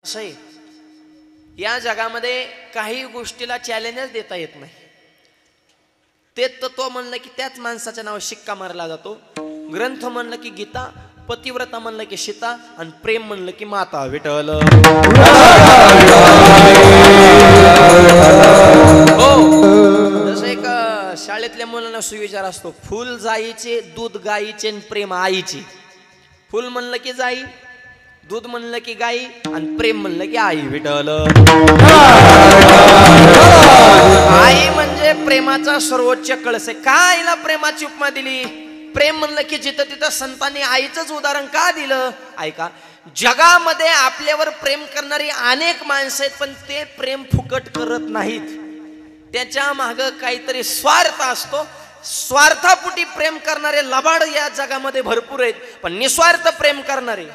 असं आहे, या जगामध्ये काही गोष्टीला चॅलेंजच देता येत नाही. ते तत्व म्हणलं की त्याच माणसाच्या नावावर शिक्का मारला जातो. ग्रंथ म्हणलं की गीता, पतिव्रता म्हणलं की सीता, आणि प्रेम म्हणलं की माता विठ्ठल. हो, जसं एक शाळेतल्या मुलांना सुविचार असतो, फुल जाईचे, दूध गाईचे, प्रेम आईचे. फुल म्हणलं की जाई, दूध म्हणलं की गाई, आणि प्रेम म्हणलं की आई विठ्ठल. आई म्हणजे प्रेमाचा सर्वोच्च कळस आहे. का आईला प्रेमाची उपमा दिली? प्रेम म्हणलं की जिथं तिथं संतांनी आईचंच उदाहरण का दिलं? ऐका, जगामध्ये आपल्यावर प्रेम करणारी अनेक माणसं आहेत, पण ते प्रेम फुकट करत नाहीत. त्याच्या माग काहीतरी स्वार्थ असतो. स्वार्थापोटी प्रेम करणारे लबाड या जगामध्ये भरपूर आहेत, पण निस्वार्थ प्रेम करणारे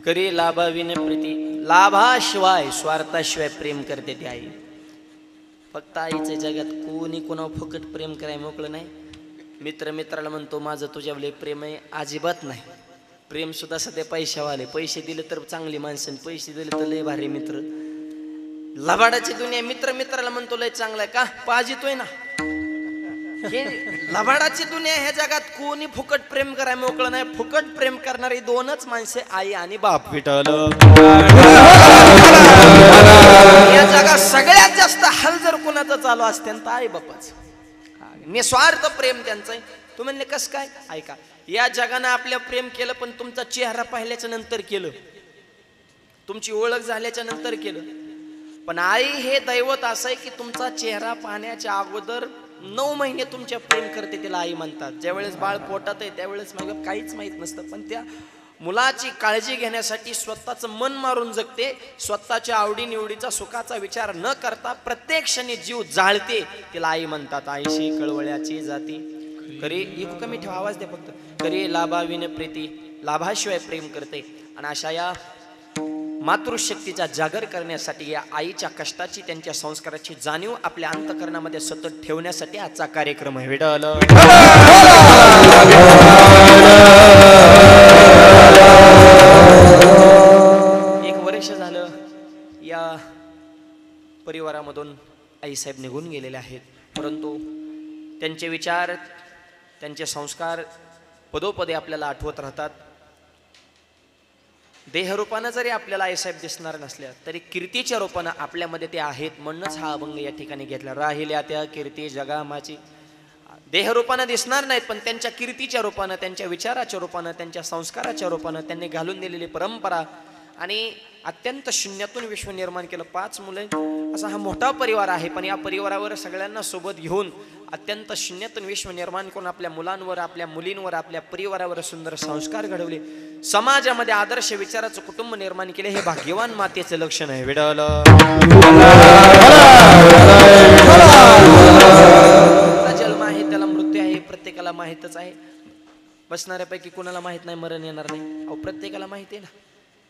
करी लाभाविन प्रीती. लाभाशिवाय स्वार्थाशिवाय प्रेम करते ती आई. फक्त आईच्या जगात कोणी कोणावर फुकट प्रेम करायला मोकळं नाही. मित्र मित्राला म्हणतो माझं तुझ्यावर प्रेम आहे, अजिबात नाही. प्रेम सुद्धा सध्या पैशावाले. पैसे दिले तर चांगली माणसं, पैसे दिले तर लय भारी मित्र. लबाडाची दुनिया. मित्र मित्राला म्हणतो लय चांगला आहे का, पाजितोय ना. हे लबाडाची दुनिया. ह्या जगात कोणी फुकट प्रेम करायला मोकळं नाही. फुकट प्रेम करणारी दोनच माणसे, आई आणि बाप विठ्ठल. या जगात सगळ्यात जास्त हाल जर कोणाचं चालू असते तर आई बापाच. निस्वार्थ प्रेम त्यांचं आहे. तू म्हणले कस काय? ऐका, या जगानं आपल्या प्रेम केलं, पण तुमचा चेहरा पाहिल्याच्या नंतर केलं, तुमची ओळख झाल्याच्या नंतर केलं. पण आई हे दैवत असं आहे की तुमचा चेहरा पाहण्याच्या अगोदर 9 महिने तुमच्या प्रेम करते, तिला आई म्हणतात. ज्यावेळेस बाळ पोटात आहे त्यावेळेस मग काहीच माहित नसतं, पण त्या मुलाची काळजी घेण्यासाठी स्वतःचं मन मारून जगते. स्वतःच्या आवडीनिवडीचा सुखाचा विचार न करता प्रत्येक क्षणी जीव जाळते, तिला आई म्हणतात. आईशी कळवळ्याची जाती करी. इको कमी ठेवा, आवाज दे फक्त. करी लाभाविन प्रीती. लाभाशिवाय प्रेम करते. आणि अशा या मातृशक्तीचा जागर करण्यासाठी, या आईच्या कष्टाची, त्यांच्या संस्काराची जाणीव आपल्या अंतःकरणामध्ये सतत ठेवण्यासाठी आजचा कार्यक्रम आहे. विठ्ठल. एक वर्ष झालं या परिवारामधून आईसाहेब निघून गेलेले आहेत, परंतु त्यांचे विचार, त्यांचे संस्कार पदोपदे आपल्याला आठवत राहतात. देहरूपानं जरी आपल्याला आईसाहेब दिसणार नसल्या तरी कीर्तीच्या रूपानं आपल्यामध्ये ते आहेत. म्हणूनच हा अभंग या ठिकाणी घेतला. राहिल्या त्या कीर्ती जगामाची. देहरूपानं दिसणार नाहीत, पण त्यांच्या कीर्तीच्या रूपानं, त्यांच्या विचाराच्या रूपानं, त्यांच्या संस्काराच्या रूपानं त्यांनी घालून दिलेली परंपरा आणि अत्यंत शून्यातून विश्व निर्माण केलं. 5 मुले असा हा मोठा परिवार आहे, पण या परिवारावर सगळ्यांना सोबत घेऊन अत्यंत शून्यातून विश्व निर्माण करून आपल्या मुलांवर, आपल्या मुलींवर, आपल्या परिवारावर सुंदर संस्कार घडवले. समाजामध्ये आदर्श विचाराचं कुटुंब निर्माण केले. हे भाग्यवान मातेचं लक्षण आहे. विठ्ठल. जन्म आहे त्याला मृत्यू आहे, प्रत्येकाला माहीतच आहे. बसणाऱ्यापैकी कोणाला माहित नाही मरण येणार नाही? अहो प्रत्येकाला माहिती आहे ना.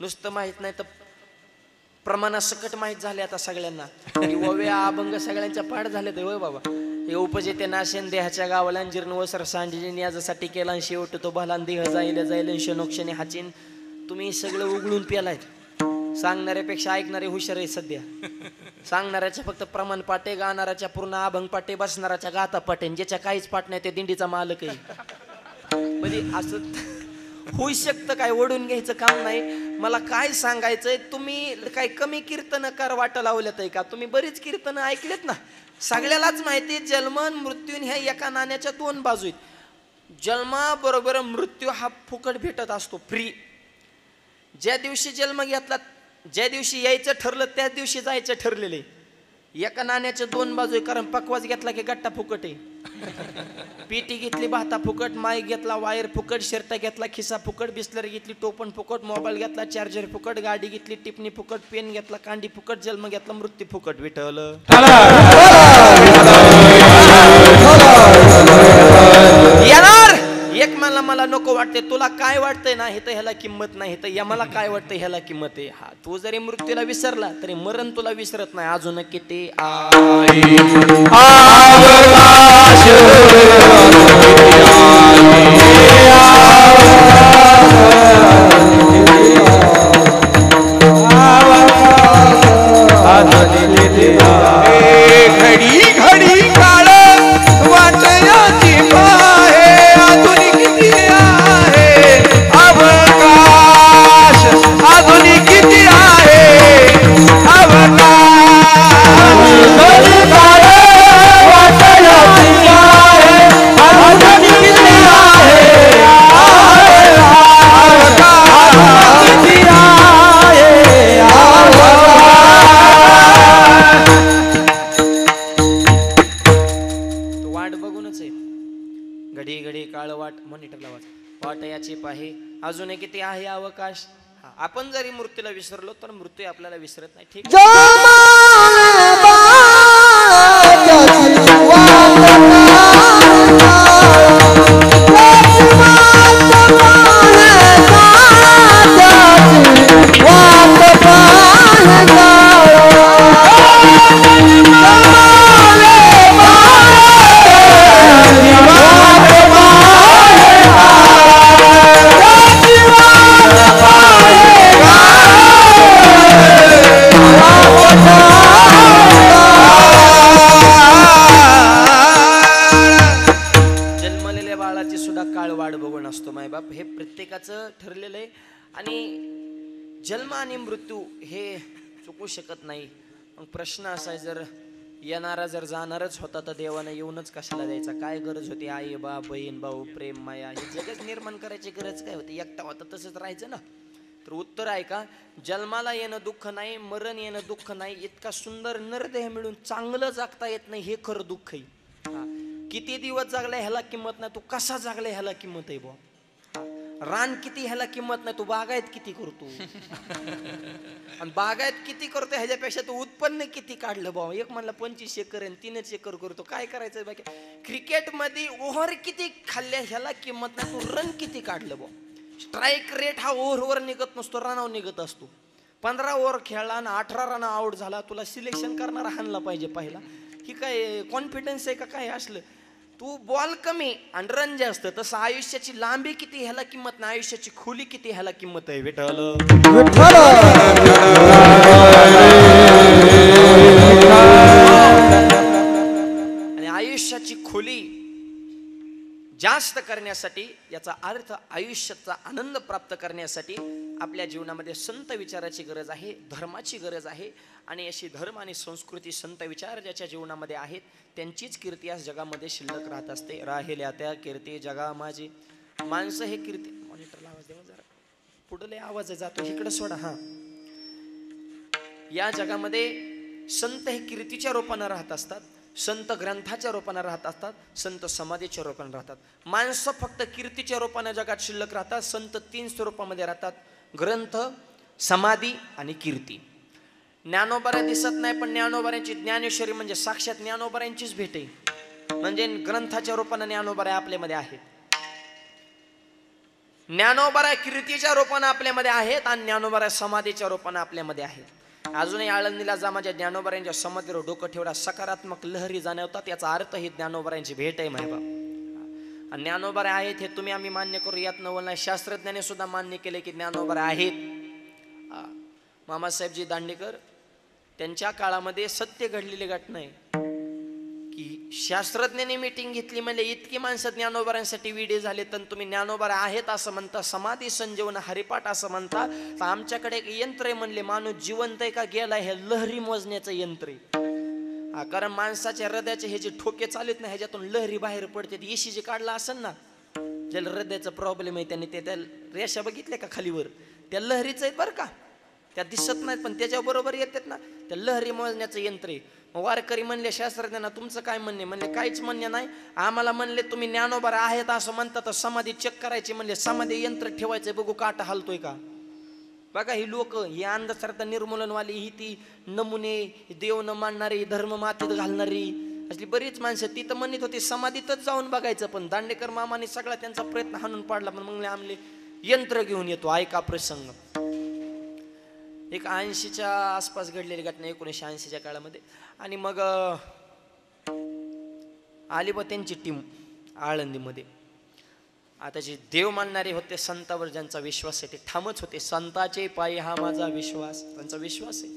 नुसतं माहित नाही तर प्रमाणासकट माहीत झाले आता सगळ्यांना की ओव्या अभंग सगळ्यांच्या पाठ झाले ते. होय बाबा, हे उपजेते नाशेन देहाच्या गावाला जीर्ण वसर सांडीने याच्यासाठी केला शेवट तो भलान देह जाईल जाईल शनोक्षणे हाचीन. तुम्ही सगळं उघडून पेलायत. सांगणाऱ्यापेक्षा ऐकणारे हुशार आहे सध्या. सांगणाऱ्याच्या फक्त प्रमाण पाटे, गाणाऱ्याच्या पूर्ण अभंग पाटे, बसणाऱ्याच्या गाता पाटे, ज्याच्या काहीच पाठ नाही ते दिंडीचा मालक आहे. म्हणजे असं होऊ शकतं, काय ओढून घ्यायचं काम नाही. मला काय सांगायचंय, तुम्ही काय कमी कीर्तनकार वाटा लावल्यात आहे का? तुम्ही बरीच कीर्तन ऐकलेत ना. सगळ्यालाच माहिती आहे जन्म मृत्यू ह्या एका नाण्याच्या दोन बाजू आहेत. जन्माबरोबर मृत्यू हा फुकट भेटत असतो, फ्री. ज्या दिवशी जन्म घेतला, ज्या दिवशी यायचं ठरलं त्याच दिवशी जायचं ठरलेलं आहे. एका नाण्याच्या दोन बाजू आहे. कारण पकवाज घेतला की गट्टा फुकट आहे, पीटी घेतली भाता फुकट, माईक घेतला वायर फुकट, शर्टा घेतला खिसा फुकट, बिस्लर घेतली टोपण फुकट, मोबाईल घेतला चार्जर फुकट, गाडी घेतली टिपणी फुकट, पेन घेतला कांडी फुकट, जन्म घेतला मृत्यू फुकट. विठ्ठल येणार. एक मला नको वाटते, तुला काय वाटतंय ना हे तर ह्याला किंमत नाही, तर या मला काय वाटतंय ह्याला किंमत आहे. हा, तू जरी मृत्यूला विसरला तरी मरण तुला विसरत नाही. अजून किती घडी घडी काळ वाटयाची पाहे, अजून किती आहे अवकाश, अजून किती आहे अवकाश. काळ वाटयाची पाहे, अजून किती आहे अवकाश, किती आहे अवकाश. घडी घडी काळ वाट, मॉनिटरला वाट याची पाहे, अजून किती आहे अवकाश. आपण जरी मृत्यूला विसरलो तर मृत्यू आपल्याला विसरत नाही. ठीक हे प्रत्येकाचं ठरलेलं आहे. आणि जन्म आणि मृत्यू हे चुकू शकत नाही. मग प्रश्न असा आहे, जर येणारा जर जाणारच होता तर देवानं येऊनच कशाला द्यायचा? काय गरज होती? आई बाप बहीण भाऊ प्रेम माया हे जगच निर्माण करायची गरज काय होती? एकटा होता तसंच राहायचं ना. तर उत्तर आहे का, जन्माला येणं दुःख नाही, मरण येणं दुःख नाही, इतका सुंदर नरदेह मिळून चांगलं जगता येत नाही हे खरं दुःख आहे. किती दिवस जगलाय ह्याला किंमत नाही, तू कसा जगलाय ह्याला किंमत आहे बुवा. रान किती ह्याला किंमत नाही, तू बागायत किती करतो. आणि बागायत किती करतो ह्याच्यापेक्षा तू उत्पन्न किती काढलं भाऊ. एक म्हणला 25 एकर आणि 3 एकर करतो, काय करायचं बाकी. क्रिकेट मध्ये ओव्हर किती खाल्ल्या ह्याला किंमत नाही, तू रन किती काढलं भाऊ. स्ट्राईक रेट हा ओव्हरवर निघत नसतो, रनावर निघत असतो. 15 ओव्हर खेळला आणि 18 रन आउट झाला, तुला सिलेक्शन करणारा हाणला पाहिजे पहिला. ही काय कॉन्फिडन्स आहे का काय असलं. तू बॉल कमी आणि रन जास्त, तसं आयुष्याची लांबी किती ह्याला किंमत नाही, आयुष्याची खोली किती ह्याला किंमत आहे. विठ्ठल आणि आयुष्याची खोली जास्त करण्यासाठी, याचा अर्थ आयुष्याचा आनंद प्राप्त करण्यासाठी आपल्या जीवनामध्ये संत विचाराची गरज आहे, धर्माची गरज आहे. आणि अशी धर्म आणि संस्कृती संत विचार ज्याच्या जीवनामध्ये आहेत त्यांचीच कीर्ती या जगामध्ये शिल्लक राहत असते. राहिल्या त्या कीर्ती जगा माझी. माणसं हे कीर्ती, मॉनिटरला आवाज देवा जरा, पुढले आवाज जातो इकडे सोडा. हा, या जगामध्ये संत हे कीर्तीच्या रूपानं राहत असतात, संत ग्रंथाच्या रूपानं राहत असतात, संत समाधीच्या रूपानं राहतात. माणसं फक्त कीर्तीच्या रूपानं जगात शिल्लक राहतात. संत 3 स्वरूपामध्ये राहतात, ग्रंथ, समाधी आणि कीर्ती. ज्ञानोबाऱ्या दिसत नाही, पण ज्ञानोबाऱ्यांची ज्ञानेश्वरी म्हणजे साक्षात ज्ञानोबाऱ्यांचीच भेट आहे. म्हणजे ग्रंथाच्या रूपानं ज्ञानोबाऱ्या आपल्यामध्ये आहेत, ज्ञानोबाऱ्या कीर्तीच्या रूपानं आपल्यामध्ये आहेत आणि ज्ञानोबाऱ्या समाधीच्या रूपानं आपल्यामध्ये आहेत. अजूनही आळंदीला जा, माझ्या ज्ञानोबारायांच्या समाधीवर डोकं ठेवला, सकारात्मक लहरी जाणवतात. याचा अर्थ ही ज्ञानोबारायांची भेट आहे मायबाप. आणि ज्ञानोबारे आहेत हे तुम्ही आम्ही मान्य करू, यात नवल नाही. शास्त्रज्ञाने सुद्धा मान्य केले की ज्ञानोबारे आहेत. मामासाहेबजी दांडेकर त्यांच्या काळामध्ये सत्य घडलेली घटना आहे की शास्त्रज्ञांनी मीटिंग घेतली, म्हणजे इतकी माणसं ज्ञानोबारांसाठी विडे झाले, तर तुम्ही ज्ञानोबारा आहेत असं म्हणता, समाधी संजीवन हरिपाठ असं म्हणता, तर आमच्याकडे एक यंत्र आहे म्हणले, माणूस जिवंत आहे का गेला हे लहरी मोजण्याचं यंत्र आहे. कारण माणसाच्या हृदयाचे हे जे ठोके चालत नाही ह्याच्यातून लहरी बाहेर पडते. ECG काढला असेल ना, ज्याला हृदयाचा प्रॉब्लेम आहे त्यांनी त्या रेषा बघितल्या का खालीवर, त्या लहरीच आहेत बरं का, त्या दिसत नाहीत पण त्याच्या बरोबर येतात ना, त्या लहरी मोजण्याचं यंत्र आहे. वारकरी म्हणले शास्त्रज्ञांना तुमचं काय म्हणणे, म्हणले काहीच म्हणणे नाही आम्हाला. म्हणले तुम्ही ज्ञानोबारा आहेत असं म्हणता तर समाधी चेक करायची, म्हणले समाधी यंत्र ठेवायचं बघू काटा हलतोय का. बघा ही लोक, ही अंधश्रद्धा निर्मूलनवाली, ही ती नमुने, देव न मानणारी, धर्म मातीत घालणारी असली बरीच माणसं. ती तर म्हणत होती समाधीतच जाऊन बघायचं, पण दांडेकर मामाने सगळा त्यांचा प्रयत्न हाणून पाडला. पण म्हणले आमले यंत्र घेऊन येतो. ऐका प्रसंग, एक 80च्या आसपास घडलेली घटना, 1980च्या काळामध्ये. आणि मग आली बा त्यांची टीम आळंदीमध्ये. आता जे देव मानणारे होते, संतावर ज्यांचा विश्वास आहे ते ठामच होते, संताचे पायी हा माझा विश्वास, त्यांचा विश्वास आहे.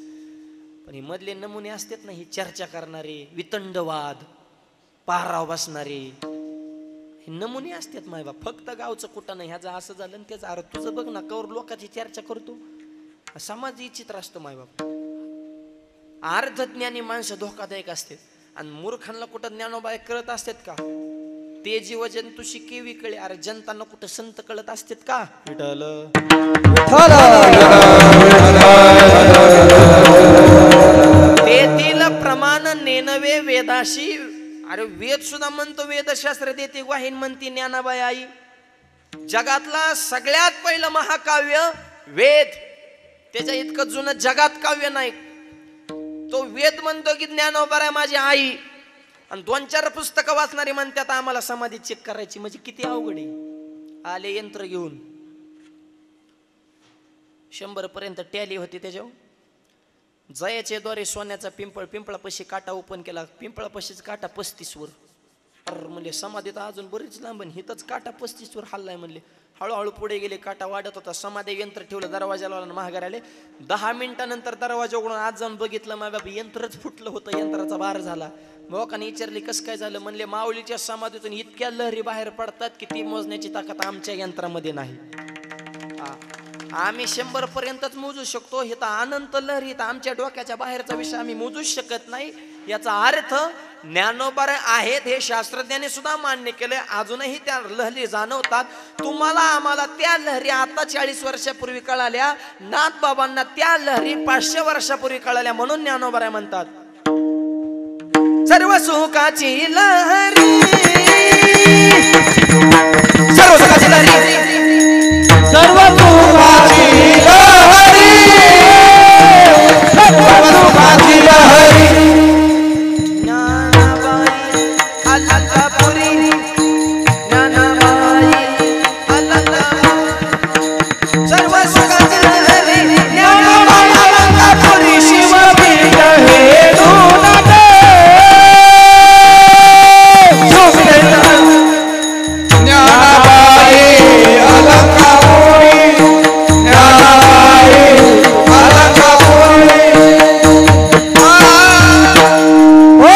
पण हे मधले नमुने असतात ना, ही चर्चा करणारे, वितंडवाद, पाराव बसणारे, हे नमुने असतात मायबा. फक्त गावचं कुठं नाही, ह्याचं असं झालं त्याचं, अरे तुझं बघ ना, कवर लोकांची चर्चा करतो. समाज इच्छित असतो मायबाप. अर्धज्ञानी माणसं धोकादायक असते, आणि मूर्खांना कुठं ज्ञानोबा कळत असतात का. ते जीव जंतुशी केवी कळे, अरे जनतांना कुठं संत कळत असतात का. तेथील प्रमाण नेनवे वेदाशी, अरे वेद सुद्धा म्हणतो, वेदशास्त्र देते वाहीन म्हणती ज्ञानाबाई आई. जगातला सगळ्यात पहिलं महाकाव्य वेद, त्याच्या इतकं जुनं जगात काव्य नाही. तो वेद म्हणतो की ज्ञानोबा माझी आई, आणि 2-4 पुस्तकं वाचणारी म्हणतात आम्हाला समाधी चेक करायची. म्हणजे किती अवघड आहे. आले यंत्र घेऊन, 100 पर्यंत टॅली होती त्याच्यावर. जयाच्या द्वारे सोन्याचा पिंपळापाशी काटा ओपन केला, पिंपळापाशीच काटा 35 वर. अरे म्हणले समाधीत अजून बरीच लांब, हितच काटा 35 वर हल्लाय म्हणले. हळूहळू पुढे गेले, काटा वाढत होता. समाधी यंत्र ठेवलं, दरवाजाला महागार आले. 10 मिनिटानंतर दरवाजा उघडून आज जाऊन बघितलं, माझ्या बाबा यंत्रच फुटलं होतं, यंत्राचा भार झाला. लोकांनी विचारली कसं काय झालं, म्हणले माऊलीच्या समाधीतून इतक्या लहरी बाहेर पडतात की ती मोजण्याची ताकद आमच्या यंत्रामध्ये नाही. आम्ही 100 पर्यंतच मोजू शकतो, हे तर अनंत लहरी, तर आमच्या डोक्याच्या बाहेरचा विषय आम्ही मोजूच शकत नाही. याचा अर्थ ज्ञानोबा आहेत हे शास्त्रज्ञांनी सुद्धा मान्य केले. अजूनही त्या लहरी जाणवतात. तुम्हाला आम्हाला त्या लहरी आता 40 वर्षापूर्वी कळाल्या, नाथबाबांना त्या लहरी 500 वर्षापूर्वी कळाल्या, म्हणून ज्ञानोबा म्हणतात सर्व सुखाची लहरी, सर्व सुखाची लहरी, सर्व सुखाची लहरी, सर्व सुखाची लहरी. ज्ञानाबाई अलंकापुरी, ज्ञानाबाई अलंकापुरी, सर्व सुखाची लहरी, ज्ञानाबाई अलंकापुरी. शिवपीठ हे दोनाटे, ज्ञानाबाई अलंकापुरी, ज्ञानाबाई अलंकापुरी. ओ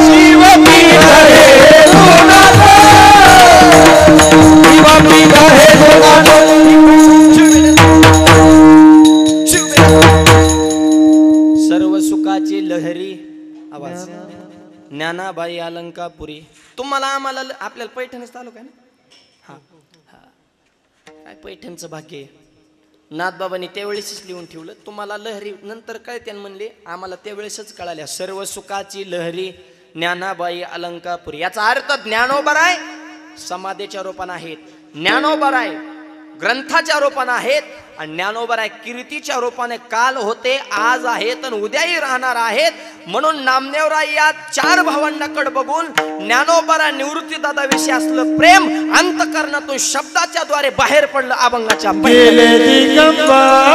शिवपीठ हे दोनाटे, शिवपीठ हे दोनाटे. सर्व सुखाची लहरी आवाज ज्ञानाबाई अलंकापुरी. तुम्हाला आम्हाला आपल्याला पैठणच तालुका आहे ना, काय पैठणचं भाग्य आहे. नाथबाबांनी त्यावेळेसच लिहून ठेवलं. तुम्हाला लहरी नंतर कळते म्हणले, आम्हाला त्यावेळेसच कळाल्या. सर्व सुखाची लहरी ज्ञानाबाई अलंकापुरी. याचा अर्थ ज्ञानोबा समाधीच्या रूपाने आहेत, ज्ञानोबा ग्रंथाच्या रूपाने आहेत, आणि ज्ञानोबा कीर्तीच्या रूपाने काल होते, आज आहेत आणि उद्याही राहणार आहेत. म्हणून नामदेवराय या 4 भावांकडे बघून ज्ञानोबा निवृत्तीदादा विषयी असलं प्रेम अंतकरणातून शब्दाच्या द्वारे बाहेर पडलं. अभंगाच्या गेले दिगंबर,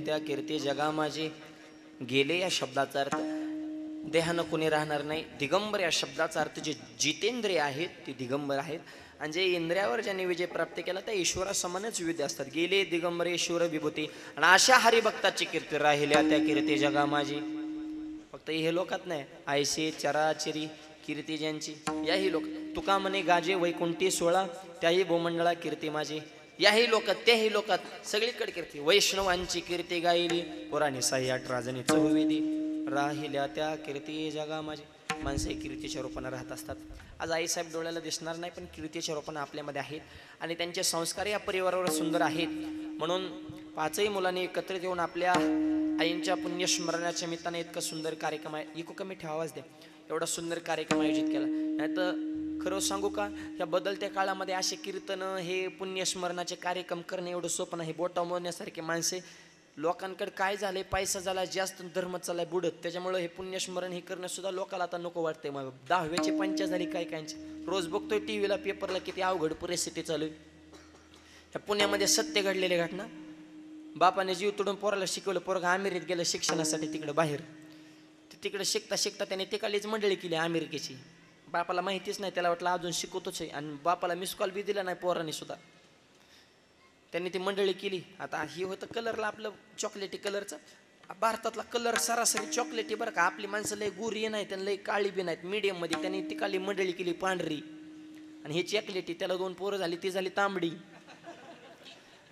त्या कीर्ती जगा माझी. गेले या शब्दाचा अर्थ देहानं कोणी राहणार नाही. दिगंबर या शब्दाचा अर्थ जे जितेंद्रिय आहेत ते दिगंबर आहेत, आणि जे इंद्रियावर ज्यांनी विजय प्राप्त केला त्या ईश्वरासमानच विविध असतात. गेले दिगंबर ईश्वर विभूती, आणि अशा हरिभक्ताची कीर्ती राहिल्या त्या कीर्ती जगा माझी. फक्त हे लोकात नाही, आयसे चराचरी कीर्ती ज्यांची याही लोक. तुका म्हणे गाजे वैकुंठी सोळा, त्याही भूमंडळा कीर्ती माझी. याही लोकात त्याही लोकात सगळीकडे कीर्ती. वैष्णवांची कीर्ती गायली, पुराणी 608 राजनी चहुविधी, राहिल्या त्या कीर्ती जगा माझी. माणसे कीर्तीच्या रूपाने राहत असतात. आज आईसाहेब डोळ्याला दिसणार नाही, पण कीर्तीच्या रूपाने आपल्यामध्ये आहेत, आणि त्यांचे संस्कार या परिवारावर सुंदर आहेत. म्हणून पाचही मुलांनी एकत्रित येऊन आपल्या आईंच्या पुण्यस्मरणाच्या निमित्ताने इतका सुंदर कार्यक्रम आहे. इको कमी आवाज द्या. एवढा सुंदर कार्यक्रम आयोजित केला. नाही तर खरं सांगू का, या बदलत्या काळामध्ये असे कीर्तन हे पुण्यस्मरणाचे कार्यक्रम करणे एवढं सोपं नाही. बोटा मोडण्यासारखे माणसे लोकांकडे काय झालंय, पैसा झाला जास्त, धर्म चाललाय बुडत, त्याच्यामुळे हे पुण्यस्मरण हे करणं सुद्धा लोकांना आता नको वाटतंय. मग 10वीची पंचा झाली काय कायची. रोज बघतोय टीव्हीला पेपरला किती अवघड परिस्थिती चालू आहे. या पुण्यामध्ये सत्य घडलेली घटना. बापाने जीव तोडून पोराला शिकवलं, पोरगा अमेरिकेत गेलं शिक्षणासाठी तिकडे बाहेर. तिकडे शिकता शिकता त्याने तिकडलीच मंडळी केली अमेरिकेची. बापाला माहितीच नाही, त्याला वाटलं अजून शिकवतोच आहे, आणि बापाला मिस कॉल बी दिला नाही पोराने सुद्धा. त्यांनी ती मंडळी केली. आता ही होतं कलरला आपलं चॉकलेटी कलरचं. भारतातला कलर सरासरी चॉकलेटी बरं का. आपली माणसं लय गोरी नाहीत त्यांना लय काळी बी नाहीत, मीडियम मध्ये. त्यांनी ती काळी मंडळी केली पांढरी, आणि ही चॉकलेटी. त्याला 2 पोरं झाली, ती झाली तांबडी.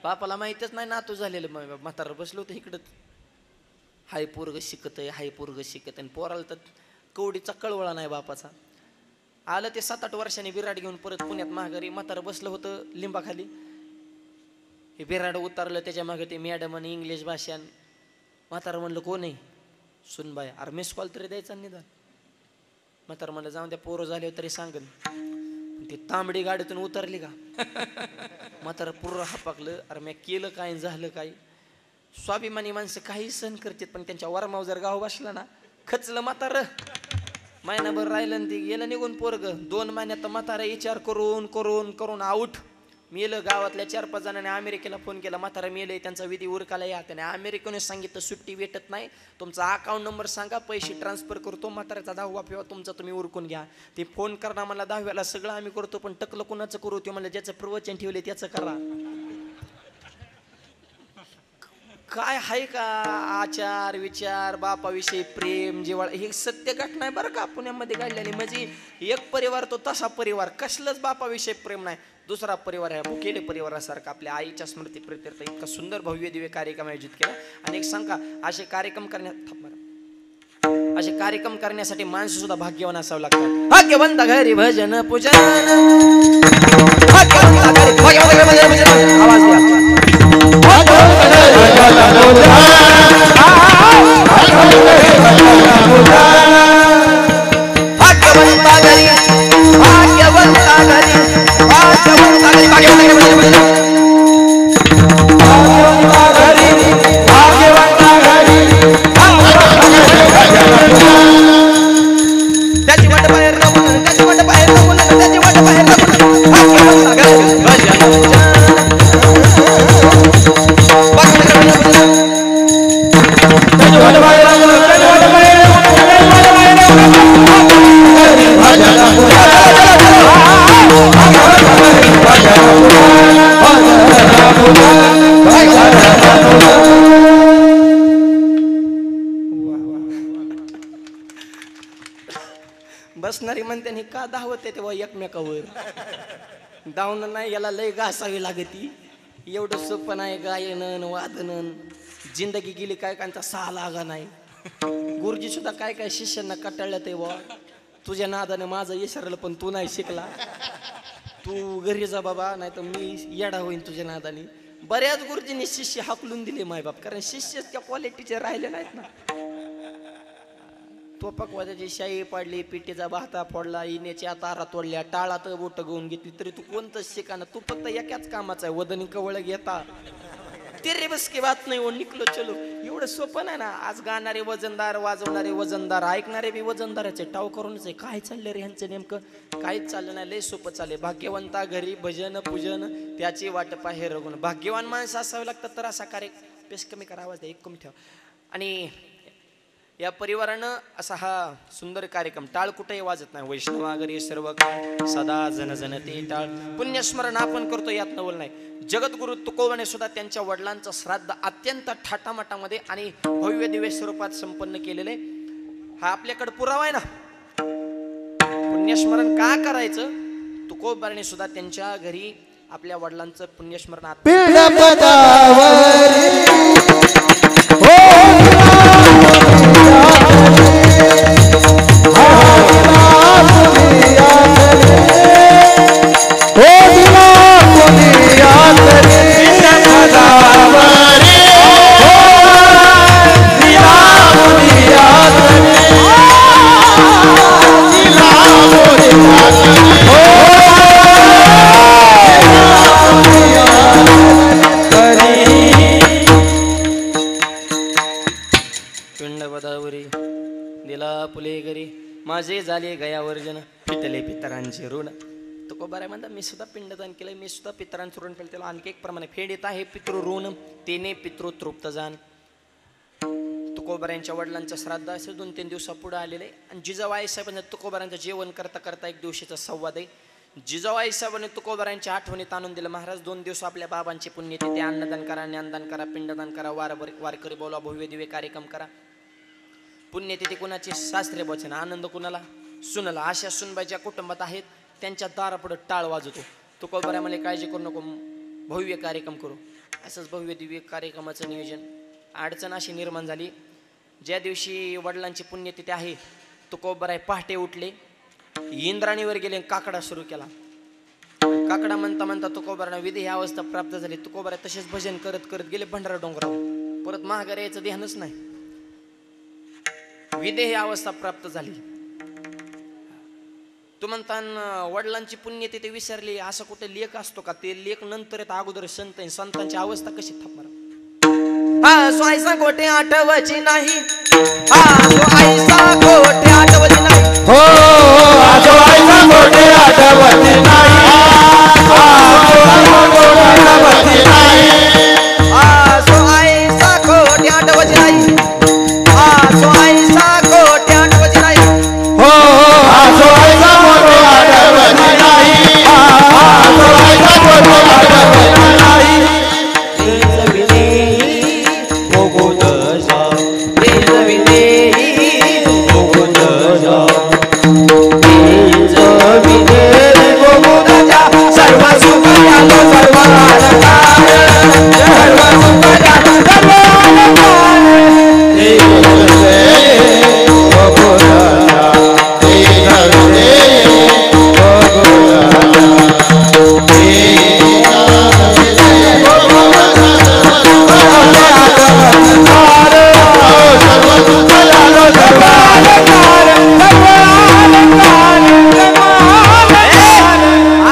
बापाला माहितच नाही नातू झालेलं. म्हातारं बसलो होतं इकडं, हाय पोरग शिकत आहे, हाय पोरग शिकत आहे. पोराला तर कवडीचा कळवळा नाही बापाचा. आलं ते 7-8 वर्षांनी बिराड घेऊन परत पुण्यात माघारी. म्हातारं बसलं होतं लिंबाखाली, हे बिराड उतारलं, त्याच्या मागे ते मॅडम आणि इंग्लिश भाषा. म्हातारं म्हणलं कोण आहे, सुनबाई. अरे मिस कॉल तरी द्यायचा निदान. म्हातारं म्हणलं जाऊन द्या, पोरं झाले तरी सांगन. ती तांबडी गाडीतून उतरली का म्हातारं पुरं हापाकलं. अरे मी केलं काय, झालं काय. स्वाभिमानी माणसं काही सहन करतात, पण त्यांच्या वरमाव जर गाव बसला ना, खचलं म्हातारं. महिनाभर राहिलं ते गेलं निघून पोरग. 2 महिन्यात म्हातारा विचार करून करून करून आऊट मेलं. गावातल्या 4-5 जणांनी अमेरिकेला फोन केला, म्हातारा मेले, त्यांचा विधी उरकाला या. त्याने अमेरिकेने सांगितलं सुट्टी भेटत नाही, तुमचा अकाउंट नंबर सांगा, पैसे ट्रान्सफर करतो, म्हाताऱ्याचा 10वा पिवा तुमचा तुम्ही उरकून घ्या. ते फोन करणार मला 10व्याला सगळं आम्ही करतो, पण टकलं कुणाचं करू. ते म्हणलं ज्याचं प्रवचन ठेवले त्याचं करा. काय आहे का आचार विचार, बापाविषयी प्रेम जिव्हाळा, हे सत्य घटना आहे बरं का पुण्यामध्ये घडलेली. म्हणजे एक परिवार तो तसा परिवार, कसलंच बापाविषयी प्रेम नाही. दुसरा परिवार आहे बुकेले परिवारासारखा. आपल्या आईच्या स्मृती प्रित्यर्थ इतका सुंदर भव्य दिव्य कार्यक्रम आयोजित केला. आणि एक सांगा, असे कार्यक्रम असे कार्यक्रम करण्यासाठी माणसं सुद्धा भाग्यवान असावं लागतं. भाग्यवंत घरी भजन पूजन, आवाज द्या. बसणारी म्हणते हे का धावते तेव्हा एकमेकावर धावणं नाही, याला लय घासावी लागती. एवढं सोपं नाही गायन वादन. जिंदगी गेली काय कांचा 6 लागा नाही. गुरुजी सुद्धा काय काय शिष्यांना कटाळलं तेव्हा, तुझ्या नादाने माझं विसरलं पण तू नाही शिकला, तू घरी जा बाबा नाही तर मी येडा होईन तुझ्या नादाने. बऱ्याच गुरुजींनी शिष्य हाकलून दिले मायबाप, कारण शिष्य त्या क्वालिटीचे राहिले नाहीत ना. तो पकवाजाची शाई पाडली, पिठीचा भाता फोडला, इनेच्या तारा तोडल्या, टाळात बोट घेऊन घेतली, तरी तू कोणतंच शिकाना. तू फक्त एकाच कामाचा आहे, वदनी कवळ घेता तेरे बस की बात नाही हो, निकलो चलो. एवढं सोपं नाही ना. आज गाणारे वजनदार, वाजवणारे वजनदार, ऐकणारे बी वजनदाराचे. टाव करूनच आहे. काय चाललं रे ह्यांचं नेमकं, काहीच चाललं नाही. लय सोपं चालले. भाग्यवंता घरी भजन पूजन, त्याची वाट पाहे रगून. भाग्यवान माणसं असावे लागतात तर असा पेस कमी करा, आवाज द्या, एक कमी ठेवा. आणि या परिवारानं असा हा सुंदर कार्यक्रम, टाळ कुठेही वाजत नाही, वैष्णवागरी सर्व काळ सदा जन जन ते टाळ, पुण्यस्मरण आपण करतो यात नवल नाही. जगद्गुरु तुकोबाने सुद्धा त्यांच्या वडिलांचं श्राद्ध अत्यंत थाटामाटामध्ये आणि भव्य दिव्य स्वरूपात संपन्न केलेले. हा आपल्याकडे पुरावा आहे ना. पुण्यस्मरण का करायचं, तुकोबाने सुद्धा त्यांच्या घरी आपल्या वडिलांचं पुण्यस्मरण माझे झाले गयावर्जन फिटले पितरांचे ऋण. तुकोबाराय म्हणतात मी सुद्धा पिंडदान केलंय, मी सुद्धा पितरांचं ऋण फेडलं. त्याला आणखी एक प्रमाणे फेडित आहे पितृ ऋण तेने पितृ तृप्त जाण. तुकोबारायांच्या वडिलांचं श्राद्ध असं 2-3 दिवसापुढे आलेलं आहे. आणि जिजाबाई साहेबांना तुकोबारायांचं जेवण करता करता एक दिवशीचा संवाद आहे. जिजाबाई साहेबांनी तुकोबारायांच्या आठवणीत आणून दिलं, महाराज 2 दिवस आपल्या बाबांची पुण्यतिथी, अन्नदान करा, ज्ञानदान करा, पिंडदान करा, वारकरी बोला, भव्य दिव्य कार्यक्रम करा. पुण्यतिथी कुणाची, शास्त्रीय वचन, आनंद कुणाला, सुनला. अशा सुनबाईच्या कुटुंबात आहेत, त्यांच्या दारापुढे टाळ वाजवतो. तुकोबाराय मला काळजी करू नको, भव्य कार्यक्रम करू. असंच भव्य दिव्य कार्यक्रमाचं नियोजन. अडचण अशी निर्माण झाली, ज्या दिवशी वडिलांची पुण्यतिथी आहे तुकोबाराय पहाटे उठले, इंद्राणीवर गेले, काकडा सुरू केला. काकडा म्हणता म्हणता तुकोबारांना विधी ही अवस्था प्राप्त झाली. तुकोबाराय तसेच भजन करत करत गेले भंडारा डोंगरावर. परत महागारी यायचं ध्यानच नाही, विधे ही अवस्था प्राप्त झाली. तू म्हणता वडिलांची पुण्यतिथी विसरली, असं कुठे लेख असतो का? ते लेख नंतर अगोदर संत, संतांची अवस्था कशी थांबणार. हा सो आईसा गोटे आठवची नाही, हा सो आईसा गोटे आठवची नाही, हो सो आईसा गोटे आठवची नाही, हा सो आईसा गोटे आठवची नाही, हा सो आईसा गोटे आठवची नाही, हो सो आईसा गोटे आठवची नाही,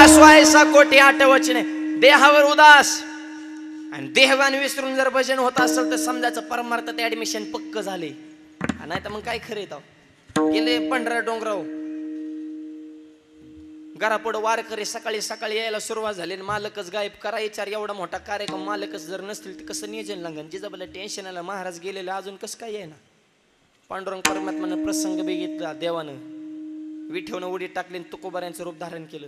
सो आईसा गोटे आठवची नाही. देहावर उदास आणि देहवान विसरून जर भजन होत असेल तर समजायचं परमार्थात ऍडमिशन पक्क झाले. नाही तर मग काय खरं येतं. गेले भंडारा डोंगराव, घरापुढं वारकरी सकाळी सकाळी यायला सुरुवात झाली, मालकच गायब. करा विचार, एवढा मोठा कार्यक्रम मालकच जर नसतील तर कसं नियोजन लागन. जिजाबाला टेन्शन आलं, महाराज गेलेले अजून कसं काय येईना. पांडुरंग परमात्मानं प्रसंग बघितला, देवानं विठेवनं उडी टाकली, तुकोबारायांचं रूप धारण केलं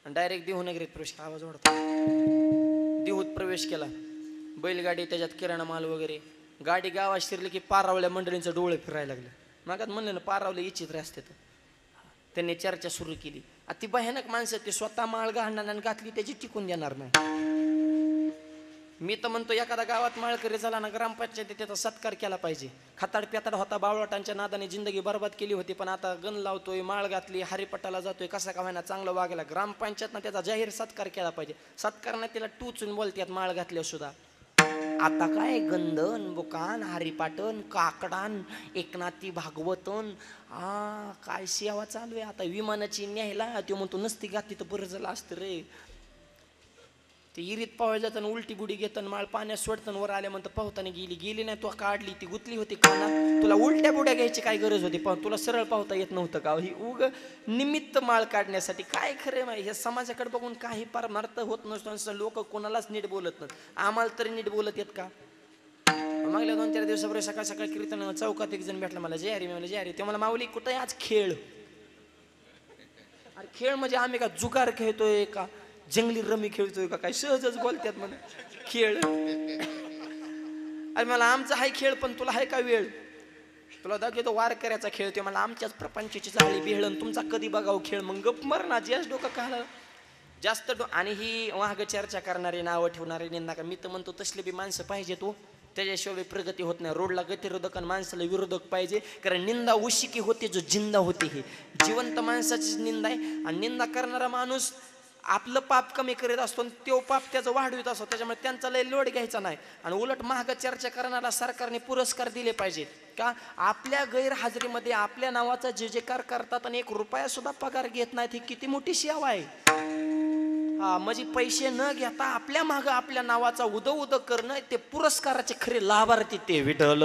आणि डायरेक्ट देहूनगरीत प्रवेश. आवाज वाढतो. देहूत प्रवेश केला, बैलगाडी, त्याच्यात किराणा माल वगैरे. गाडी गावात शिरली की पारावल्या मंडळींचं डोळे फिरायला लागलं. मागात म्हणलं ना, पारावले इच्छित असते. तर त्यांनी चर्चा सुरू केली. अति भयानक माणसं, ते स्वतः माळ घालणार घातली त्याची टिकून देणार नाही. मी तर म्हणतो एखादा गावात माळकरी झाला ना, ग्रामपंचायतीत त्याचा सत्कार केला पाहिजे. खताड प्याताड होता, बावळाटांच्या नादाने जिंदगी बरबाद केली होती, पण आता गण लावतोय, माळ घातली, हरिपटाला जातोय, कसा का व्हायना चांगलं वागायला. ग्रामपंचायतनं त्याचा जाहीर सत्कार केला पाहिजे. सत्कार नाही, त्याला टूचून बोलतात माळ घातल्या सुद्धा. आता काय गंधन बुकान, हरिपाटन, काकडान, एकनाथी भागवतन, काय सेवा चालू आहे. आता विमानाची न्यायला तो म्हणतो नसती घातली तर बरं झालं असतं रे. ते इरीत पाहायला जाताना उलटी बुडी घेताना माळ पाण्यात सोडताना वर आल्यानंतर पाहताना गेली नाही, तू काढली ती गुतली होती काना, तुला उलट्या बुड्या घ्यायची काय गरज होती, तुला सरळ पाहता येत नव्हतं का? ही उग निमित्त माळ काढण्यासाठी काय खरं माहिती. हे समाजाकडे बघून काही परमार्थ होत नसतो, लोक कोणालाच नीट बोलत नाहीत. आम्हाला तरी नीट बोलत येत का? मागल्या 2-4 दिवसापूर्वी सकाळ सकाळ कीर्तन चौकात एक जण भेटला मला, जय हरी. मी म्हणलं जय हरी. ते मला माऊली कुठे आज खेळ? अरे खेळ म्हणजे आम्ही का जुगार खेळतोय का जंगली रमी खेळतोय का काय? सहजच बोलतात म्हणे खेळ. अरे मला आमचा हाय खेळ, पण तुला हाय का वेळ? तुला दाखवतो वारकऱ्याचा खेळ. ते मला आमच्याच प्रपंचाची चाळी बिहळण, तुमचा कधी बघाव खेळ? मग गप मर ना. जास्त डोकं खालं जास्त आणि ही वाघ चर्चा करणारे, नावं ठेवणारे, निंदा का. मी तर म्हणतो तसले बी माणसं पाहिजे तो, त्याच्याशिवाय प्रगती होत नाही. रोडला गतिरोधक आणि माणसाला विरोधक पाहिजे, कारण निंदा उशिकी होते जो जिंदा होते. ही जिवंत माणसाचीच निंदा आहे. आणि निंदा करणारा माणूस आपलं पाप कमी करीत असतो आणि तो पाप त्याचं वाढवित असतो, त्याच्यामुळे त्यांचा लय लोड घ्यायचा नाही. आणि उलट महाग चर्चा करणारा सरकारने पुरस्कार दिले पाहिजेत का? आपल्या गैरहजेरीमध्ये आपल्या नावाचा जे जेकार करतात आणि 1 रुपया सुद्धा पगार घेत नाहीत, ही किती मोठी सेवा आहे. हा म्हणजे पैसे न घेता आपल्या मागं आपल्या नावाचा उद करणं, ते पुरस्काराचे खरे लाभार्थी ते विठ्ठल.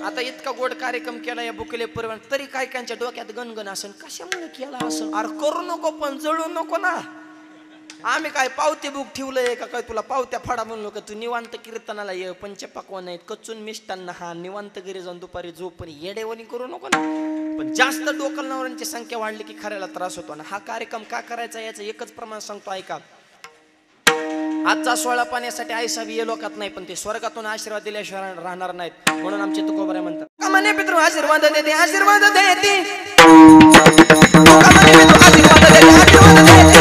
आता इतका गोड कार्यक्रम केला या बुकले परिवार, तरी काय कांच्या डोक्यात गणगण असेल, कशामुळे केला असं? अरे करू नको पण जळू नको ना. आम्ही काय पावते बुक ठेवलंय का काय? तुला पावत्या फाडा म्हणलो का? तू निवांत कीर्तनाला ये, पंचपक्वान्न आहेत, कचून मिष्टांना हा, निवांत घरी जाऊन दुपारी झोप, पण येडेवणी करू नको ना. पण जास्त डोकलनावरांची संख्या वाढली की खऱ्याला त्रास होतो. आणि हा कार्यक्रम का करायचा याचं एकच प्रमाण सांगतो, ऐका. आजचा सोहळा पाण्यासाठी आईसाहेब ये लोकात नाही, पण ते स्वर्गातून आशीर्वाद दिल्याशिवाय राहणार नाहीत. म्हणून आमचे तुकोबरे म्हणतात, कमाने पितृ आशीर्वाद देते, आशीर्वाद देते, कमाने पितृ आशीर्वाद देते, आशीर्वाद देते,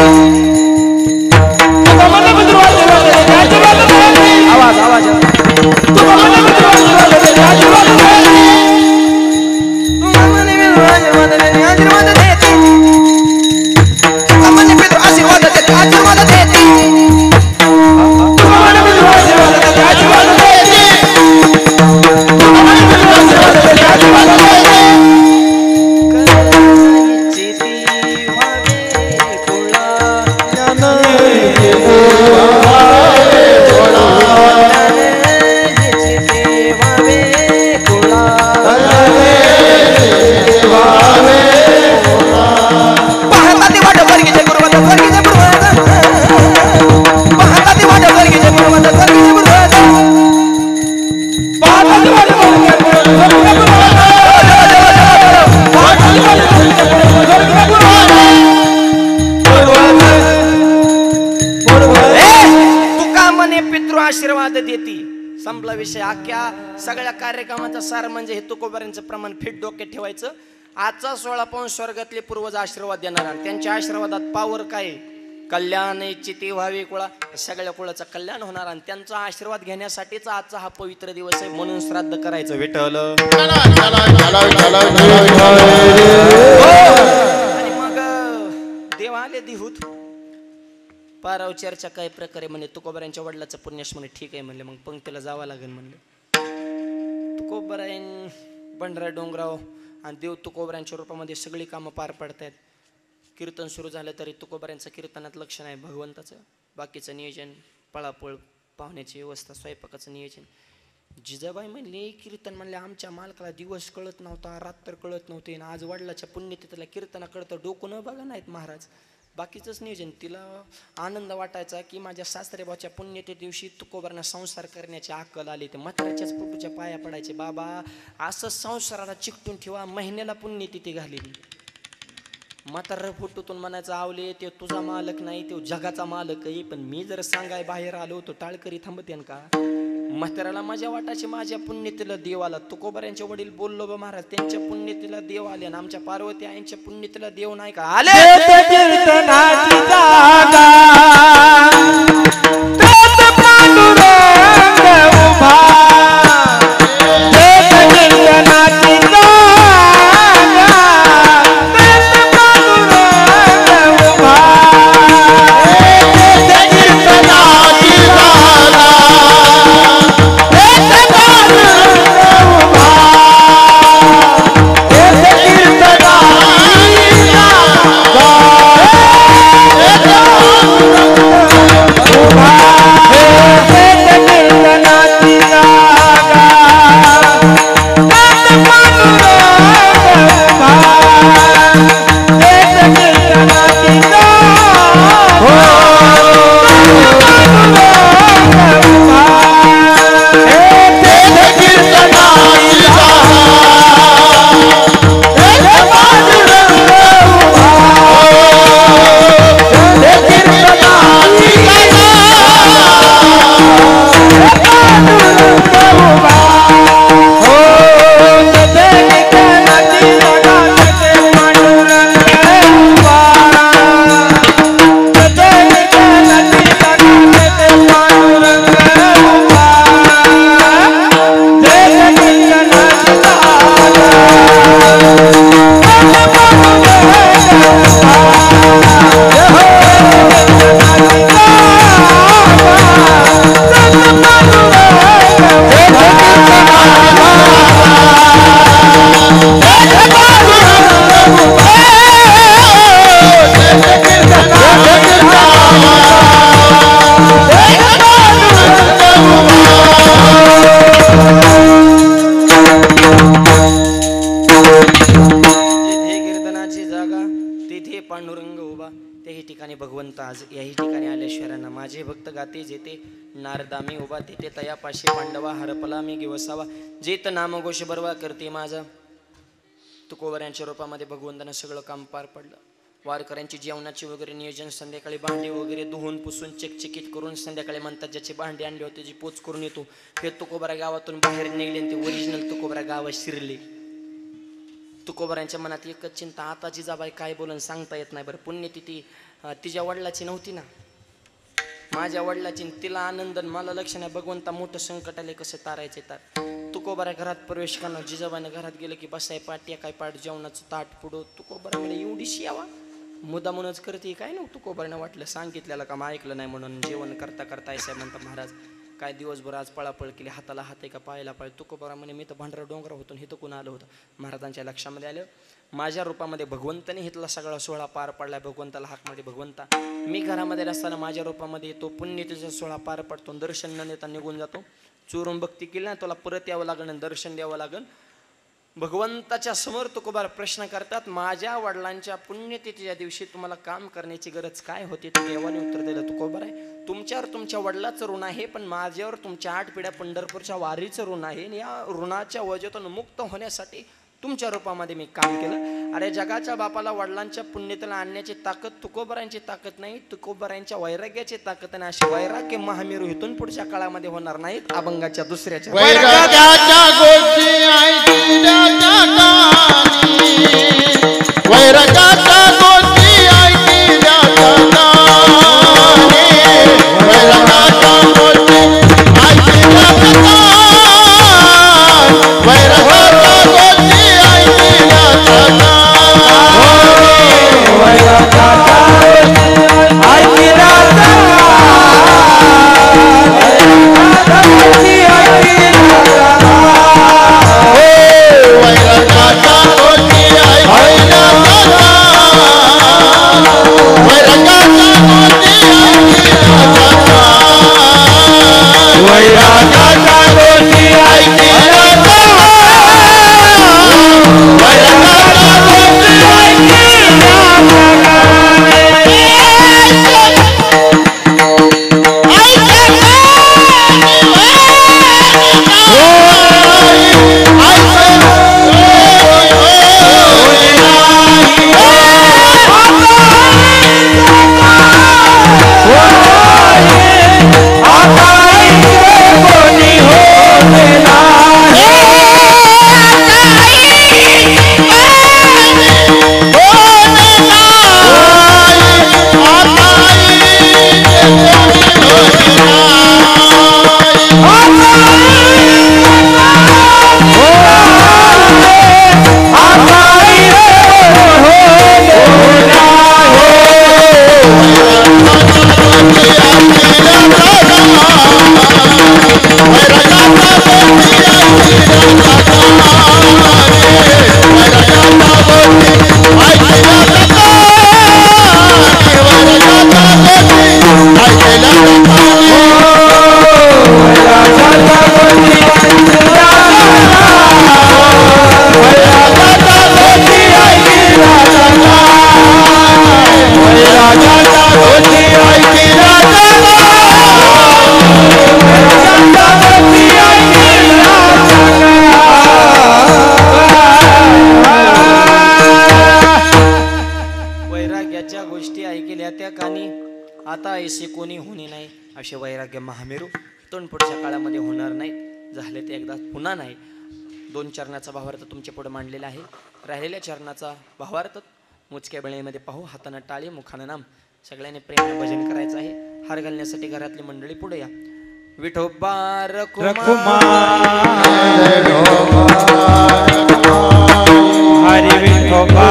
कमाने पितृ आशीर्वाद देते, आशीर्वाद देते. आवाज आवाज कमाने पितृ आशीर्वाद देते, आशीर्वाद देते, कमाने पितृ आशीर्वाद देते, आशीर्वाद देते, कमाने पितृ आशीर्वाद देते, आशीर्वाद देते. आशीर्वाद देती. संपला विषय. अख्ख्या सगळ्या कार्यक्रमाचा सार म्हणजे हे तुकोबाऱ्यांचं प्रमाण फिट डोक्यात ठेवायचं. आजचा सोहळा पाहून स्वर्गातले पूर्वज आशीर्वाद देणार आणि त्यांच्या आशीर्वादात पावर काय? कल्याण इच्छिते व्हावे कुळा, सगळ्या कुळाचं कल्याण होणार आणि त्यांचा आशीर्वाद घेण्यासाठीच आजचा हा पवित्र दिवस आहे. म्हणून श्राद्ध करायचं विठ्ठल. आणि मग देव आले दिहूत पाराव चर्चा काय प्रकारे म्हणे. तुकोबाऱ्यांच्या वडिलाचं पुण्यास म्हणे ठीक आहे म्हणले, मग पंक्तीला जावं लागेल म्हणले. तुकोबारायन बंडरा डोंगराव आणि देव तुकोबाऱ्यांच्या रूपामध्ये सगळी कामं पार पडतायत. कीर्तन सुरू झालं तरी तुकोबाऱ्यांचं कीर्तनात लक्ष नाही, भगवंताचं बाकीचं नियोजन, पळापळ, पाहुण्याची व्यवस्था, स्वयंपाकाचं नियोजन. जिजाबाई म्हणले कीर्तन म्हणले आमच्या मालकाला दिवस कळत नव्हता, रात्र कळत नव्हते, आज वडिलाच्या पुण्यतिथीला कीर्तनाकडं डोकं न बघा नाहीत महाराज. बाकीचंच नियोजन. तिला आनंद वाटायचा की माझ्या सासरेबाच्या पुण्यतिथी दिवशी तुकोबारांना संसार करण्याची अक्कल आली. ते म्हाताऱ्याच्याच फोटोच्या पाया पडायचे, बाबा असं संसाराला चिकटून ठेवा, महिन्याला पुण्यतिथी घालेली. म्हातारा फोटोतून म्हणायचं आवले ते तुझा मालक नाही, तो जगाचा मालक आहे, पण मी जर सांगाय बाहेर आलो तो टाळकरी थांबतेन का? म्हाताऱ्याला माझ्या वाटाची माझ्या पुण्यतीला देव आला. तुकोबाऱ्यांचे वडील बोललो बा महाराज त्यांच्या पुण्यतीला देव आले आणि आमच्या पार्वती आईंच्या पुण्यतीला देव नाही का आले? कीर्तना ठिकाणी भगवंत आज याही ठिकाणी आलेश्वरांना माझे भक्त गाते जेते नारदामी उभा तेथे तयापाशी पांडवा हरपला मी गिवसावा जेत नाम घोष बरवा करते माझा तुकोबऱ्यांच्या रूपामध्ये भगवंतानं सगळं काम पार पडलं. वारकऱ्यांची जेवणाची वगैरे नियोजन संध्याकाळी भांडी वगैरे धुवून पुसून चकचकीत करून संध्याकाळी म्हणतात ज्याची भांडी आणली होती जी पोच करून येतो हे तुकोबरा गावातून बाहेर निघले आणि ते ओरिजिनल तुकोबरा गावात शिरले. तुकोबऱ्यांच्या मनात एकच चिंता आता जिजाबाई काय बोलून सांगता येत नाही. बरं पुण्यतिथी तिच्या वडिलाची नव्हती ना, माझ्या वडिलाची, तिला आनंद मला लक्ष नाही. भगवंता मोठं संकट आले कसं तारायचे तार. तुकोबरा घरात प्रवेश करणार जिजाबाईने घरात गेलं की बसाय पाट्या काय पाठ जेवणाचं ताट पुढं. तुकोबरा म्हणजे एवढीशी यावा मुदामूनच करते काय नव्हतं. तुकोबऱ्यानं वाटलं सांगितलेलं का मग ऐकलं नाही म्हणून जेवण करता करता ऐसा म्हणता महाराज काय दिवसभर आज पळापळ केली हाताला हात आहे का पायाला पाय. तुकोबरा म्हणे मी तर भांडरा डोंगरा होतो हे तर कोण आलं होतं. महाराजांच्या लक्षामध्ये आलं माझ्या रूपामध्ये भगवंताने हितला सगळा सोहळा पार पडलाय. भगवंताला हाक मध्ये भगवंता मी घरामध्ये असताना माझ्या रूपामध्ये येतो पुण्यतिथीचा सोहळा पार पडतो दर्शन न देता निघून जातो. चोरून भक्ती केली ना तुला परत यावं लागेल आणि दर्शन द्यावं लागेल. भगवंताच्या समोर तुकोबार प्रश्न करतात माझ्या वडिलांच्या पुण्यतिथीच्या दिवशी तुम्हाला काम करण्याची गरज काय होती. तर देवाने उत्तर दिलं तुकोबार आहे तुमच्यावर तुमच्या वडिलाचं ऋण आहे पण माझ्यावर तुमच्या 8 पिढ्या पंढरपूरच्या वारीचं ऋण आहे. आणि या ऋणाच्या वजेतून मुक्त होण्यासाठी तुमच्या रूपामध्ये मी काम केलं. अरे जगाच्या बापाला वडिलांच्या पुण्यतेला आणण्याची ताकद तुकोबरांची ताकद नाही तुकोबरांच्या वैराग्याची ताकद नाही. अशी वैराग्य महामेरू इथून पुढच्या काळामध्ये होणार नाहीत. अभंगाच्या दुसऱ्याच्या वैराग्याच्या गोष्टी वैराग्याच्या गोष्टी ऐकल्या वैराग्याच्या गोष्टी ऐकल्या त्या कानी आता ऐसे कोणी होणे नाही. असे वैराग्य महामेरू इथून पुढच्या काळामध्ये होणार नाही. झाले ते एकदा पुन्हा नाही. 2 चरणाचा भावार्थ तुमच्या पुढे मांडलेला आहे. राहिलेल्या चरणाचा भावार्थ मोजक्या वेळेमध्ये पाहू. हातानं टाळी मुखानं नाम. सगळ्यांनी प्रेमाने भजन करायचं आहे. हार घालण्यासाठी घरातली मंडळी पुढे या. विठोबा रखुमार हरी विठोबा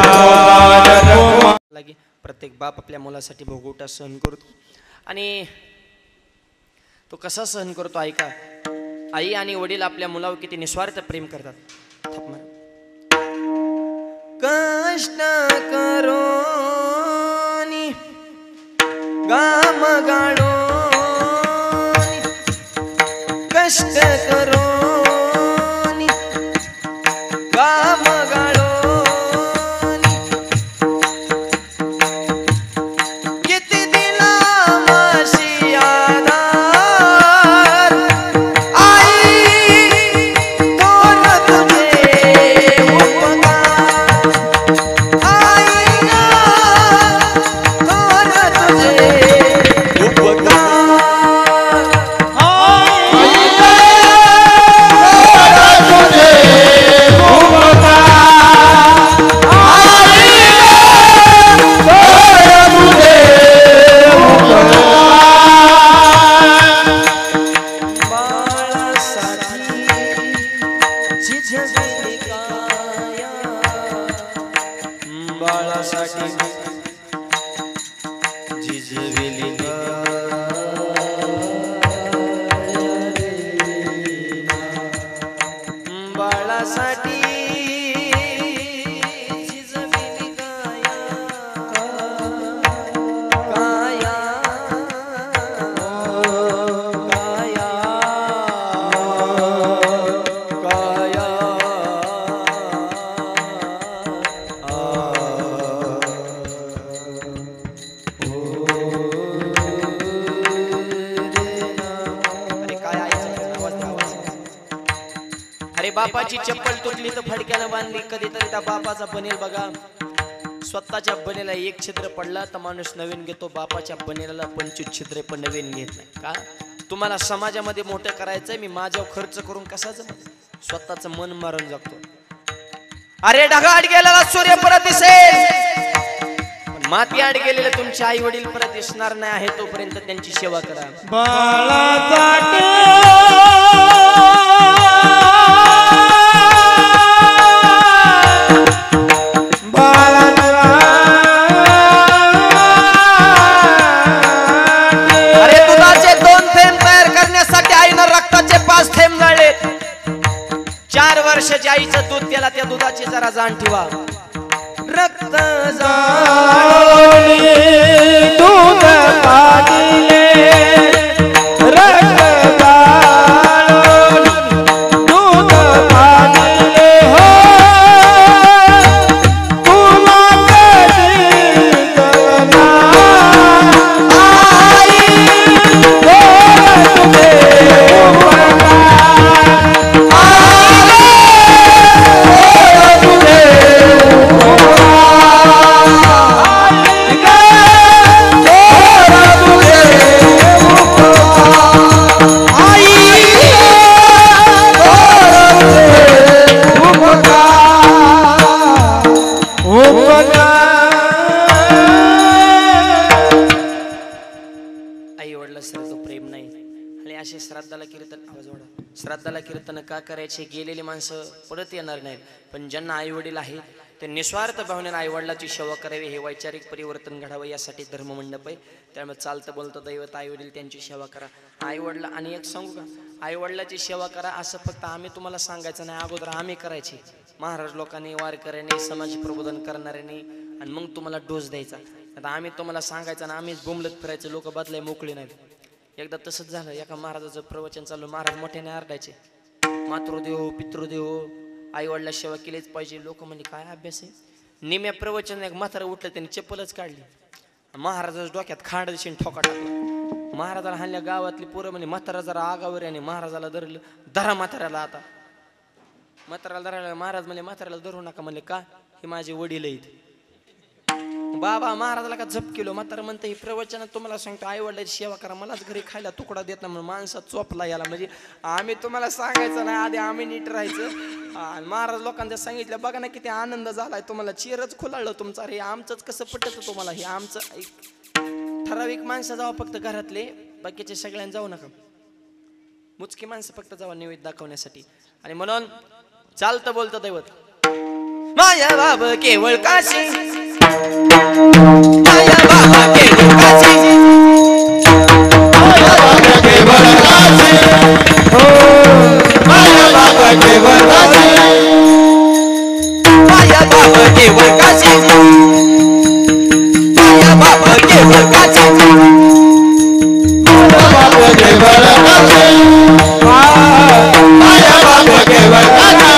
लागी प्रत्येक बाप आपल्या मुलासाठी भोगवटा सहन करतो. आणि तो कसा सहन करतो ऐका. आई आणि वडील आपल्या मुलावर किती निस्वार्थ प्रेम करतात. कष्ट करो गाम गाडो कष्ट करो गाम गाडो किती झिजविली काया बाळासाठी झिजविली बाळासाठी झिजविली काया काया काया काया अरे काय अरे बापाची चप्पल तुटली तर फडक्यानं बांधली कधीतरी त्या बापाचा बनेल बघा स्वतःच्या बनेला एक छिद्र पडला तर माणूस नवीन घेतो बापाच्या बनेला 25 छिद्रे पण नवीन घेत नाही का तुम्हाला समाजामध्ये मोठं करायचंय मी माझ्यावर खर्च करून कसाच स्वतःचं मन मारून जगतो अरे ढगाआड गेलेला सूर्य परत दिसेल पण माती आड गेलेले तुमचे आई वडील परत दिसणार नाही आहे तोपर्यंत त्यांची सेवा करा अरे दुधाचे 2 थेंब तयार करण्यासाठी आईनं रक्ताचे 5 थेंब गाळले 4 वर्षाच्या आईचं दूध त्याला त्या दुधाची जरा जाण ठेवा रक्त जाळोनी दूध पाजले रक्त जाळोनी दूध पाजले हो तुला कधी कळना आई तुझे श्राद्धाला कीर्तन का करायचे गेलेली माणसं परत येणार नाहीत पण ज्यांना आई वडील आहेत ते निस्वार्थ भावनेने आई वडिलाची सेवा करावी हे वैचारिक परिवर्तन घडावं यासाठी धर्ममंडप आहे त्यामुळे चालतं बोलतं दैवत आई वडील त्यांची सेवा करा आई वडील आणि एक सांगू का आई वडिलाची सेवा करा असं फक्त आम्ही तुम्हाला सांगायचं नाही अगोदर आम्ही करायची महाराज लोकांनी वारकऱ्यांनी समाज प्रबोधन करणाऱ्यांनी आणि मग तुम्हाला डोस द्यायचा आता आम्ही तुम्हाला सांगायचं ना आम्हीच बोंबलत फिरायचं लोक बदलाय मोकळे नाहीत एकदा तसंच झालं एका महाराजाचं प्रवचन चालू महाराज मोठ्याने आरडायचे मातृदेव पितृदेव आई वडिला सेवा केलीच पाहिजे लोक म्हणजे काय अभ्यास आहे निम्या प्रवचन एक म्हातारा उठलं त्यांनी चप्पलच काढली महाराजाच्या डोक्यात खांड दिशेने ठोका टाकला महाराजाला हाणल्या गावातली पोरं म्हणजे म्हातारा जरा आगावर आणि महाराजाला धरलं धरा म्हाताऱ्याला आता म्हाताऱ्याला धरायला महाराज म्हणजे म्हाताऱ्याला धरू नका म्हणले का हे माझे वडील आहेत बाबा महाराजाला का जप केलो म्हातारा म्हणते ही प्रवचनात तुम्हाला सांगतो आई वडिलाची सेवा करा मलाच घरी खायला तुकडा देत ना म्हणून माणसात चोपला याला म्हणजे आम्ही तुम्हाला सांगायचं नाही आधी आम्ही नीट राहायचं आणि महाराज लोकांच्या सांगितलं बघा ना किती आनंद झालाय तुम्हाला चेहरच खुलाळलं तुमचा अरे आमचंच कसं पटत तुम्हाला हे आमचं ठराविक माणसं जावं फक्त घरातले बाकीचे सगळ्यांना जाऊ नका मुचकी माणसं फक्त जावं नैवेद्य दाखवण्यासाठी आणि म्हणून चालतं बोलतं दैवत माया बाब केवळ काशी माया बाबा केवळ काशी माया बाबा केवळ काशी हो माया बाबा केवळ काशी माया बाबा केवळ काशी माया बाबा केवळ काशी माया बाबा केवळ काशी माया बाबा केवळ काशी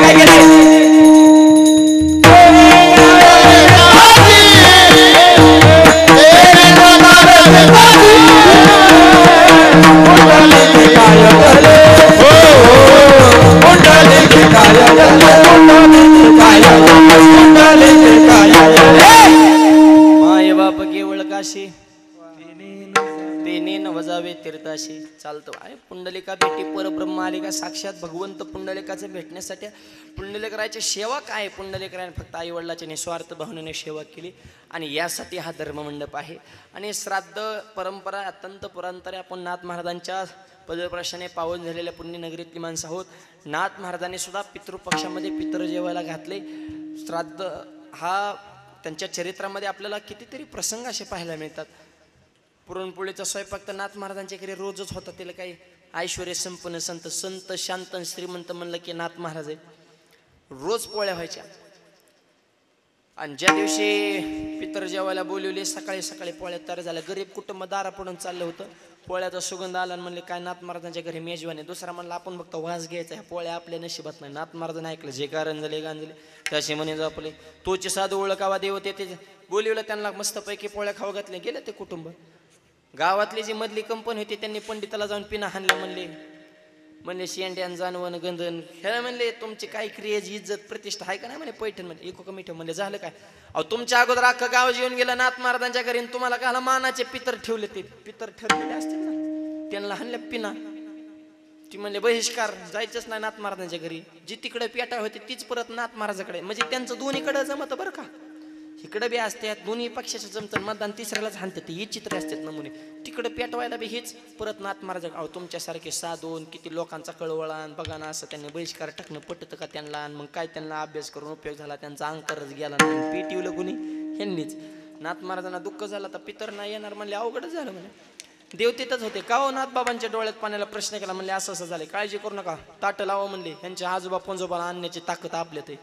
काय चालतं आहे. पुंडलिका भेटी परब्रह्म आली का साक्षात भगवंत पुंडलिकाचं भेटण्यासाठी पुंडलिकरायची सेवा काय? पुंडलिकरायने फक्त आई वडिलाच्या निस्वार्थ भावनेने सेवा केली आणि यासाठी हा धर्ममंडप आहे. आणि श्राद्ध परंपरा अत्यंत पुरांतरे आपण नाथ महाराजांच्या पदप्रशाने पावन झालेल्या पुण्यनगरीतली माणसं आहोत. नाथ महाराजांनी सुद्धा पितृपक्षामध्ये पितर जेवायला घातले. श्राद्ध हा त्यांच्या चरित्रामध्ये आपल्याला कितीतरी प्रसंग असे पाहायला मिळतात. पुरणपोळीचा स्वयंपाक तर नाथ महाराजांच्या घरी रोजच होता. त्याला काही ऐश्वर्य संपन्न संत संत शांत श्रीमंत म्हणलं की नाथ महाराज आहे. रोज पोळ्या व्हायच्या. आणि ज्या दिवशी पितर जेवायला बोलवले सकाळी सकाळी पोळ्या तयार झाल्या. गरीब कुटुंब दारापुढून चाललं होतं. पोळ्याचा सुगंध आला आणि म्हणले काय नाथ महाराजांच्या घरी मेजवान आहे. दुसरा म्हणला आपण फक्त वास घ्यायचा आहे, पोळ्या आपल्या नशिबात नाही. नाथ महाराजांनी ऐकलं जे कारण झाले गांजले त्याशी म्हणे आपले तोचे साधू ओळखावा देवते ते बोलवलं. त्यांना मस्तपैकी पोळ्या खाऊ घातले. गेले ते कुटुंब. गावातली जी मधली कंपनी होती त्यांनी पंडिताला जाऊन पिना हाणला. म्हणले शेंड्यान जानवन गंधन हे म्हणले तुमची काय क्रियाची इज्जत प्रतिष्ठा आहे का नाही म्हणे पैठण मध्ये इको कमिटी म्हणले झालं काय? अहो तुमच्या अगोदर अख्खं गाव जेवून गेलं नाथ महाराजांच्या घरी तुम्हाला काला मानाचे पितर ठेवले. ते पितर ठरलेले असतील ना त्यांना हाणल्या पिना. ती म्हणले बहिष्कार जायचंच नाही नाथ महाराजांच्या घरी. जी तिकडे पेटा होती तीच परत नाथ महाराजाकडे. म्हणजे त्यांचं दोन्हीकडे जमत बरं का. इकडे बी असतात दोन्ही पक्षाचं जमतं मतदान तिसऱ्यालाच हाणतात. ही चित्रे असतात नमुने. तिकडे पेटवायला बी हेच परत नाथ महाराज. अहो तुमच्यासारखे साधून किती लोकांचा कळवळान बघा ना असं त्यांनी बहिष्कार टाकणं पटतं का त्यांना? मग काय त्यांना अभ्यास करून उपयोग झाला? त्यांचा अंकारच गेला नाही. पेटिवलं कुणी ह्यांनीच. नाथ महाराजांना दुःख झाला तर पितर नाही येणार म्हणले अवघडच झालं म्हणे. देव तिथंच होते. का हो नाथ बाबांच्या डोळ्यात पाण्याला प्रश्न केला. म्हणले असं असं झाले काळजी करू नका ताटं लावा म्हणले. यांच्या आजोबा पंजोबाला आणण्याची ताकद आपल्यात आहे.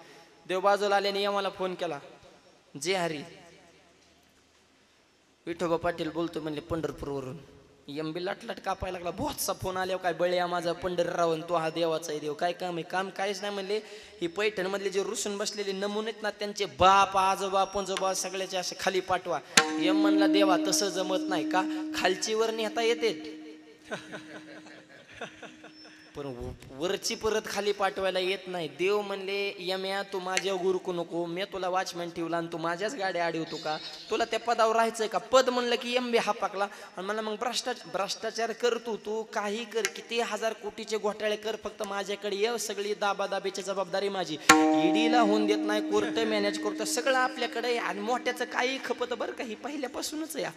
देव बाजूला आल्याने यमाला फोन केला. जे हरी विठोबा पाटील बोलतो म्हणले पंढरपूरवरून. एमबी लाटलाट कापायला लागला. बोहतचा फोन आल्यावर काय बळ्या माझा पंढरराव तो हा देवाचा आहे. देव काय काम आहे? काम काहीच नाही म्हणले. ही पैठण मधले जे रुसून बसलेले नमुने ना त्यांचे बाप आजोबा पंजोबा सगळ्याचे असे खाली पाठवा. यम म्हणला देवा तसं जमत नाही का? खालची वर नेता येते पण वरची परत खाली पाठवायला येत नाही. देव म्हणले यम्या तू माझ्या गुरुकू नको. मी तुला वॉचमॅन ठेवला आणि तू माझ्याच गाड्या अडवतो का? तुला त्या पदावर राहायचंय का? पद म्हणलं की एमबी हा पाकला. आणि मला मग भ्रष्टाचार करतो तू काही कर किती हजार कोटीचे घोटाळे कर फक्त माझ्याकडे ये. सगळी दाबादाबीची जबाबदारी माझी. ईडीला होऊन देत नाही. कोर्ट मॅनेज करतो सगळं आपल्याकडे. आणि मोठ्याचं काही खपत बरं का ही पहिल्यापासूनच या.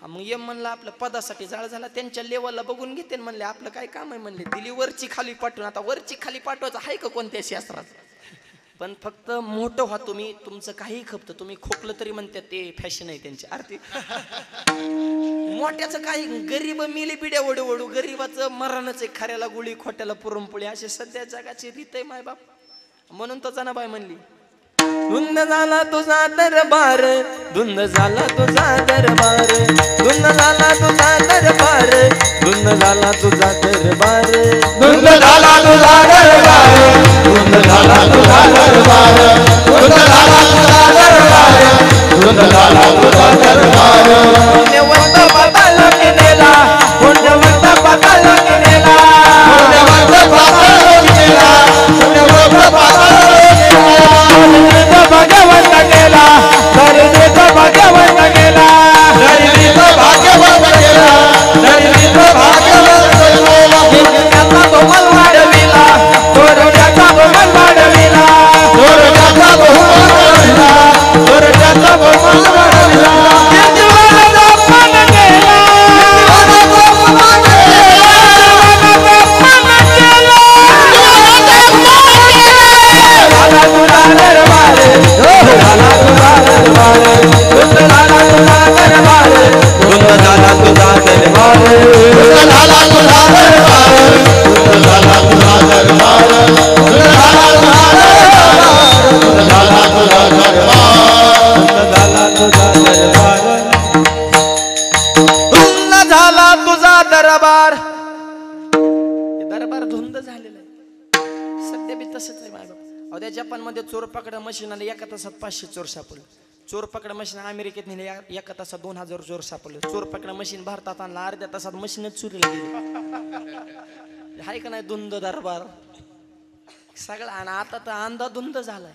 मग यम म्हणला आपल्या पदासाठी जाळ झाला. त्यांच्या लेवलला बघून घेते म्हणले आपलं काय काम आहे म्हणले. दिली वरची खाली पाठवून. आता वरची खाली पाठवायचं आहे का कोणत्या शास्त्रात? पण फक्त मोठं व्हा तुम्ही. तुमचं काही खपतं. तुम्ही खोकलं तरी म्हणतात ते फॅशन आहे त्यांची आरती. मोठ्याचं काही गरीब मिली पिढ्या वडू वडू. गरीबाचं मरणच आहे. खऱ्याला गुळी खोट्याला पुरणपोळी असे सध्या जगाची रीत आहे मायबाप. म्हणून तो जनाबाई म्हणली धुंद झाला तुझा दरबार धुंद झाला तुझा दरबार धुंद झाला तुझा दरबार धुंद झाला तुझा दरबार धुंद झाला तुझा दरबार धुंद झाला तुझा दरबार धुंद झाला तुझा दरबार धुंद झाला तुझा दरबार पुण्यवंत पाताला गेलेला पुण्यवंत पाताला गेलेला पुण्यवंत पाताला गेला पुण्यवंत पाताला भाग्यवंत गेला दरिद्रीत भाग्यवंत गेला दरिद्रीत भाग्यवंत गेला दरिद्रीत भाग्यवंत गेला त्याचा बहुमल वाढविला थोरल्याचा बहुमल वाढविला थोरल्याचा बहुमल वाढविला थोरल्याचा बहुमल वाढविला देवाला अपमान केला दरबार दरबार धुंद झालेला आहे. सध्या बी तसंच आहे माय बाप. अहो जपान मध्ये चोर पकडा मशीन आले. एका तासात 500 चोर सापडले. चोर पकडा मशीन अमेरिकेत नेले. एका तासात 2000 चोर सापडले. चोर पकडा मशीन भारतात आणला. अर्ध्या तासात मशीनच चोरीला गेली. हाय का नाही धुंद दरबार सगळा. आणि आता तर अंधा धुंद झालाय.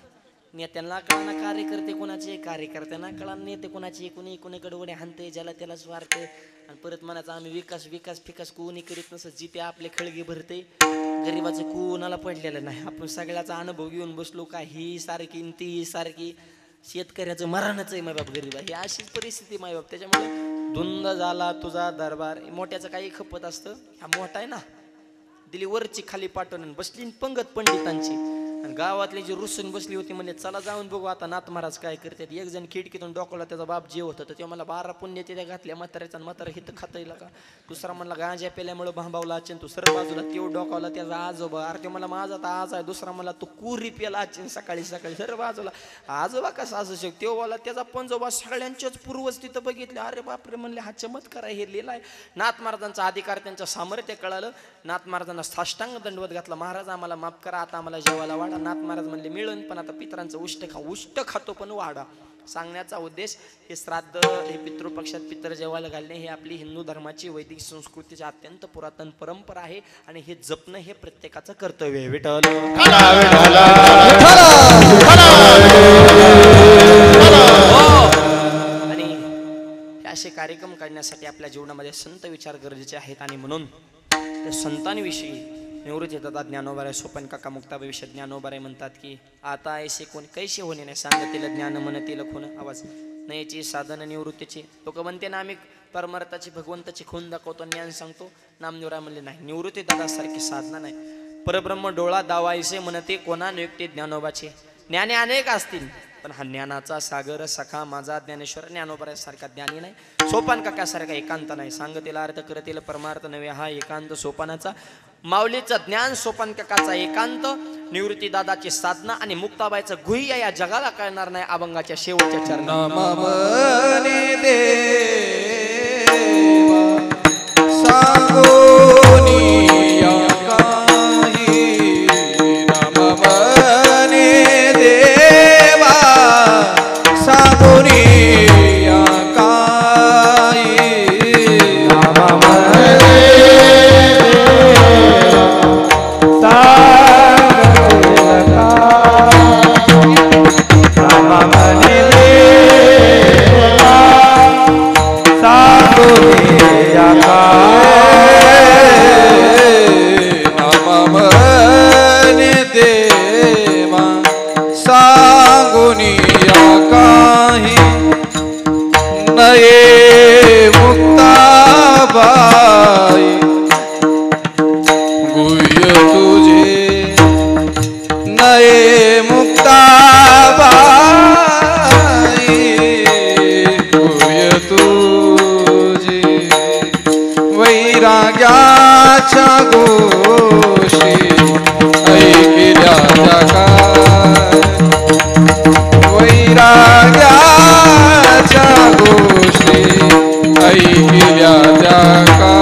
नेत्यांना कळाना कार्यकर्ते कोणाचे, कार्यकर्त्यांना कळाना नेते कोणाचे, कुणी कुणीकडे उड्या हाणते, ज्याला त्याला स्वार्थ. आणि परत म्हणायचं आम्ही विकास विकास फिकास कोणी करीत नसत, जिथे आपले खळगे भरते, गरिबाचं कोणाला पडलेलं नाही. आपण सगळ्याचा अनुभव घेऊन बसलो का ही सारखी ती सारखी, शेतकऱ्याचं मरणच आहे मायबाप गरीबा, ही अशीच परिस्थिती मायबाप. त्याच्यामुळे धुंद झाला तुझा दरबार. मोठ्याचं काही खपत असतं, हा मोठा आहे ना, दिली वरची खाली पाठवून बसली पंगत पंडितांची. आणि गावातली जी रुसून बसली होती म्हणजे चला जाऊन बघू आता नाथ महाराज काय करतात. एक जण खिडकीतून डोकवला, त्याचा बाप जेव होता, तर तेव्हा मला 12 पुण्यतिथ्या घातल्या म्हाताऱ्याचा, म्हातारा हिथं खाता येईल का. दुसरा म्हणला गांजा पेल्यामुळे भांबावला अचन, तू सरळ बाजूला तेव डोकावला त्याचा आजोबा. अरे ते मला माझा तर आज आहे. दुसरा मला तू कुरी पेला अचन सकाळी सकाळी, सरळ बाजूला आजोबा कसा असू शकतो. तेव्हा मला त्याचा पंजोबा सगळ्यांच्याच पूर्वज तिथं बघितले. अरे बापरे म्हणले हा चमत्कार आहे, हे लिहिलाय. नाथ महाराजांचा अधिकार, त्यांचं सामर्थ्य कळालं. नाथ महाराजांना साष्टांग दंडवत घातला, महाराज आम्हाला माफ करा, आता आम्हाला जेवायला वाढा. नाथ महाराज म्हणले मिळून, पण आता पितरांचं उष्ट खातो पण वाढा. सांगण्याचा उद्देश हे श्राद्ध, हे पितृपक्षात पितर जेवायला घालणे ही आपली हिंदू धर्माची वैदिक संस्कृतीची अत्यंत पुरातन परंपरा आहे आणि हे जपणं हे प्रत्येकाचं कर्तव्य आहे. विठ्ठल आणि हे असे कार्यक्रम काढण्यासाठी आपल्या जीवनामध्ये संत विचार गरजेचे आहेत. आणि म्हणून त्या संतांविषयी निवृत्ती दादा ज्ञानोबाराय, सोपन काका मुक्ताबाई विषय ज्ञानोबाराय म्हणतात की आता ऐसे कोण कैसे होणे नाही, सांगतील ज्ञान म्हणतील खून. आवाज नयची साधन निवृत्तीची. लोक म्हणते ना आम्ही परमार्थाची भगवंताची खून दाखवतो, ज्ञान सांगतो. नामदेवराय म्हणले नाही, निवृत्ती दादा सारखी साधना नाही. परब्रह्म डोळा दावायसे म्हणते कोणा नियुक्ती ज्ञानोबाचे. ज्ञाने अनेक असतील, पण हा ज्ञानाचा सागर सखा माझा ज्ञानेश्वर ज्ञानोबाऱ्यासारखा ज्ञानी नाही, सोपान काकासारखा एकांत नाही. सांगतील अर्थ करतील परमार्थ नव्हे हा एकांत सोपानाचा. माऊलीचं ज्ञान, सोपान काकाचा एकांत, निवृत्ती दादाची साधना आणि मुक्ताबाईचं गुह्य या जगाला कळणार नाही अभंगाच्या शेवटच्या चरणात. वैराग्याच्या गोष्टी ऐकल्या त्या का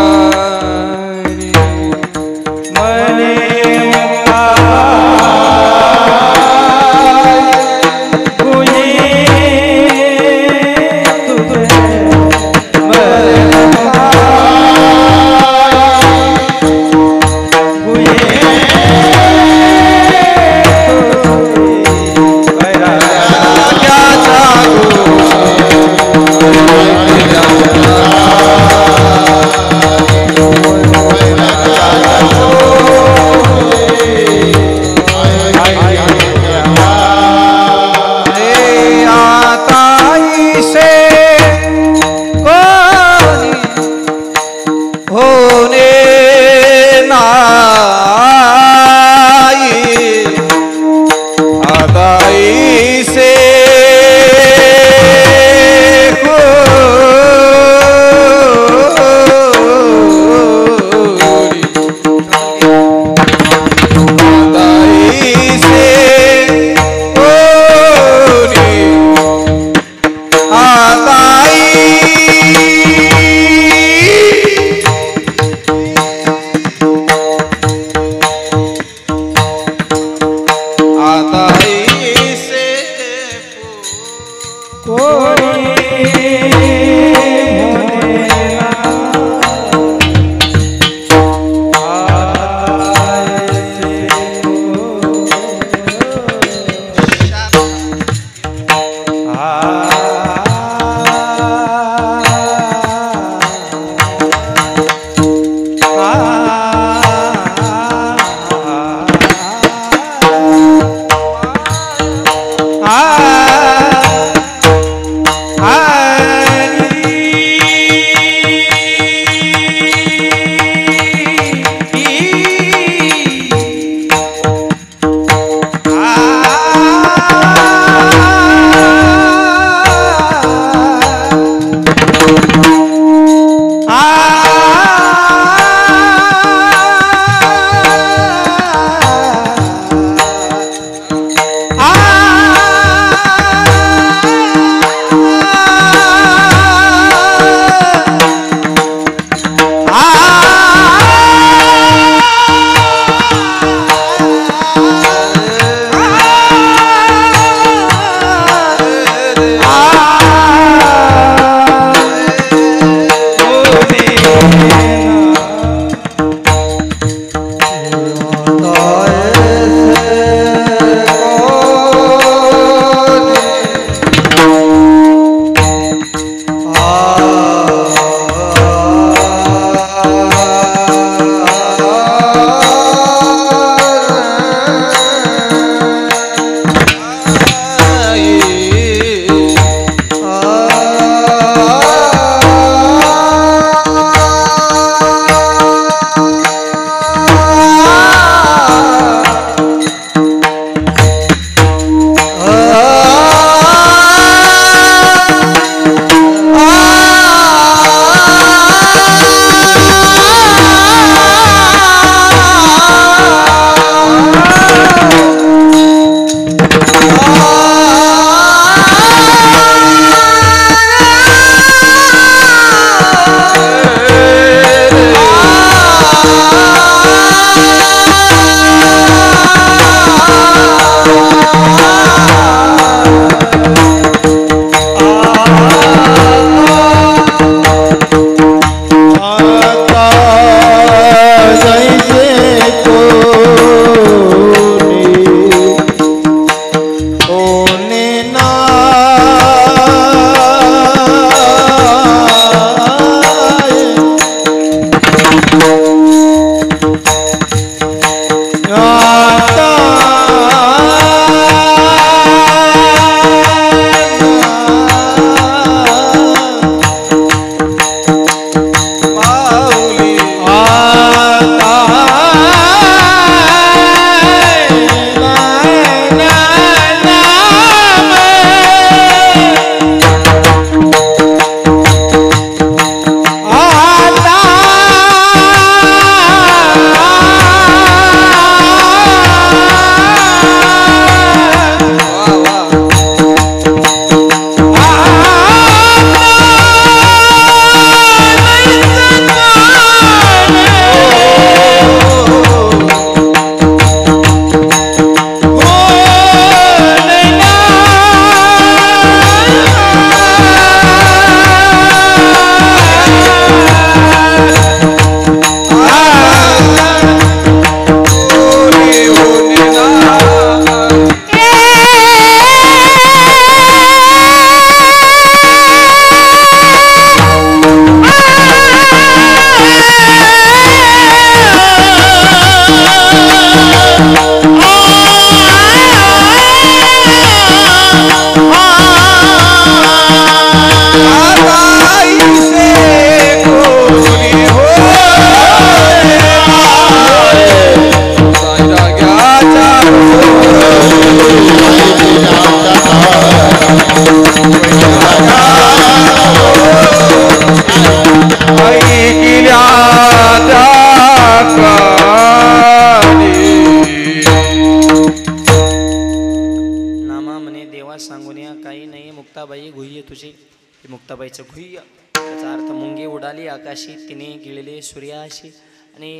मुक्ताबाईचं गुह्य याचा अर्थ मुंगी उडाली आकाशी तिने गिळले सूर्याशी आणि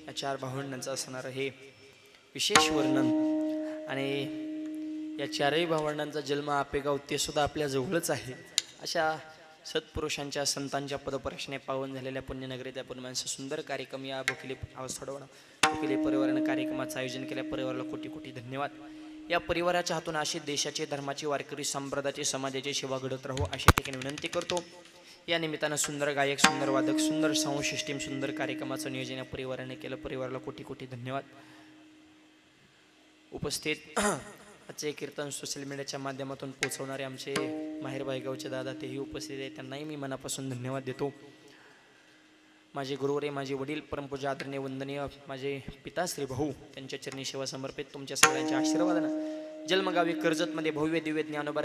या चार भावंडांचं असणारं हे विशेष वर्णन आणि या चारही भावंडांचा जन्म आपेगाव ते सुद्धा आपल्या जवळच आहे. अशा सत्पुरुषांच्या संतांच्या पदपर्शने पावन झालेल्या पुण्यनगरीत आपण माणसं सुंदर कार्यक्रम या बोकिले आवाज थोडवणं बोकिले परिवारानं कार्यक्रमाचं आयोजन केल्या परिवाराला कोटी कोटी धन्यवाद. या परिवाराच्या हातून अशी देशाचे धर्माचे वारकरी संप्रदायाचे समाजाची सेवा घडत राहू अशा ठिकाणी विनंती करतो. या निमित्तानं सुंदर गायक सुंदर वादक सुंदर साऊंड सिस्टीम सुंदर कार्यक्रमाचं नियोजन या परिवाराने केलं. परिवाराला कोटी कोटी धन्यवाद. उपस्थित आजचे कीर्तन सोशल मीडियाच्या माध्यमातून पोहोचवणारे आमचे माहेरबाई गावचे दादा तेही उपस्थित आहेत, त्यांनाही मी मनापासून धन्यवाद देतो. माझे गुरुवरे, माझे वडील, परमपूज्य आदरणीय वंदनीय माझे पिता श्री भाऊ, त्यांच्या चरणी सेवा समर्पित. तुमच्या सगळ्यांच्या आशीर्वादानं जन्मगावी कर्जतमध्ये भव्य दिव्य ज्ञानोबा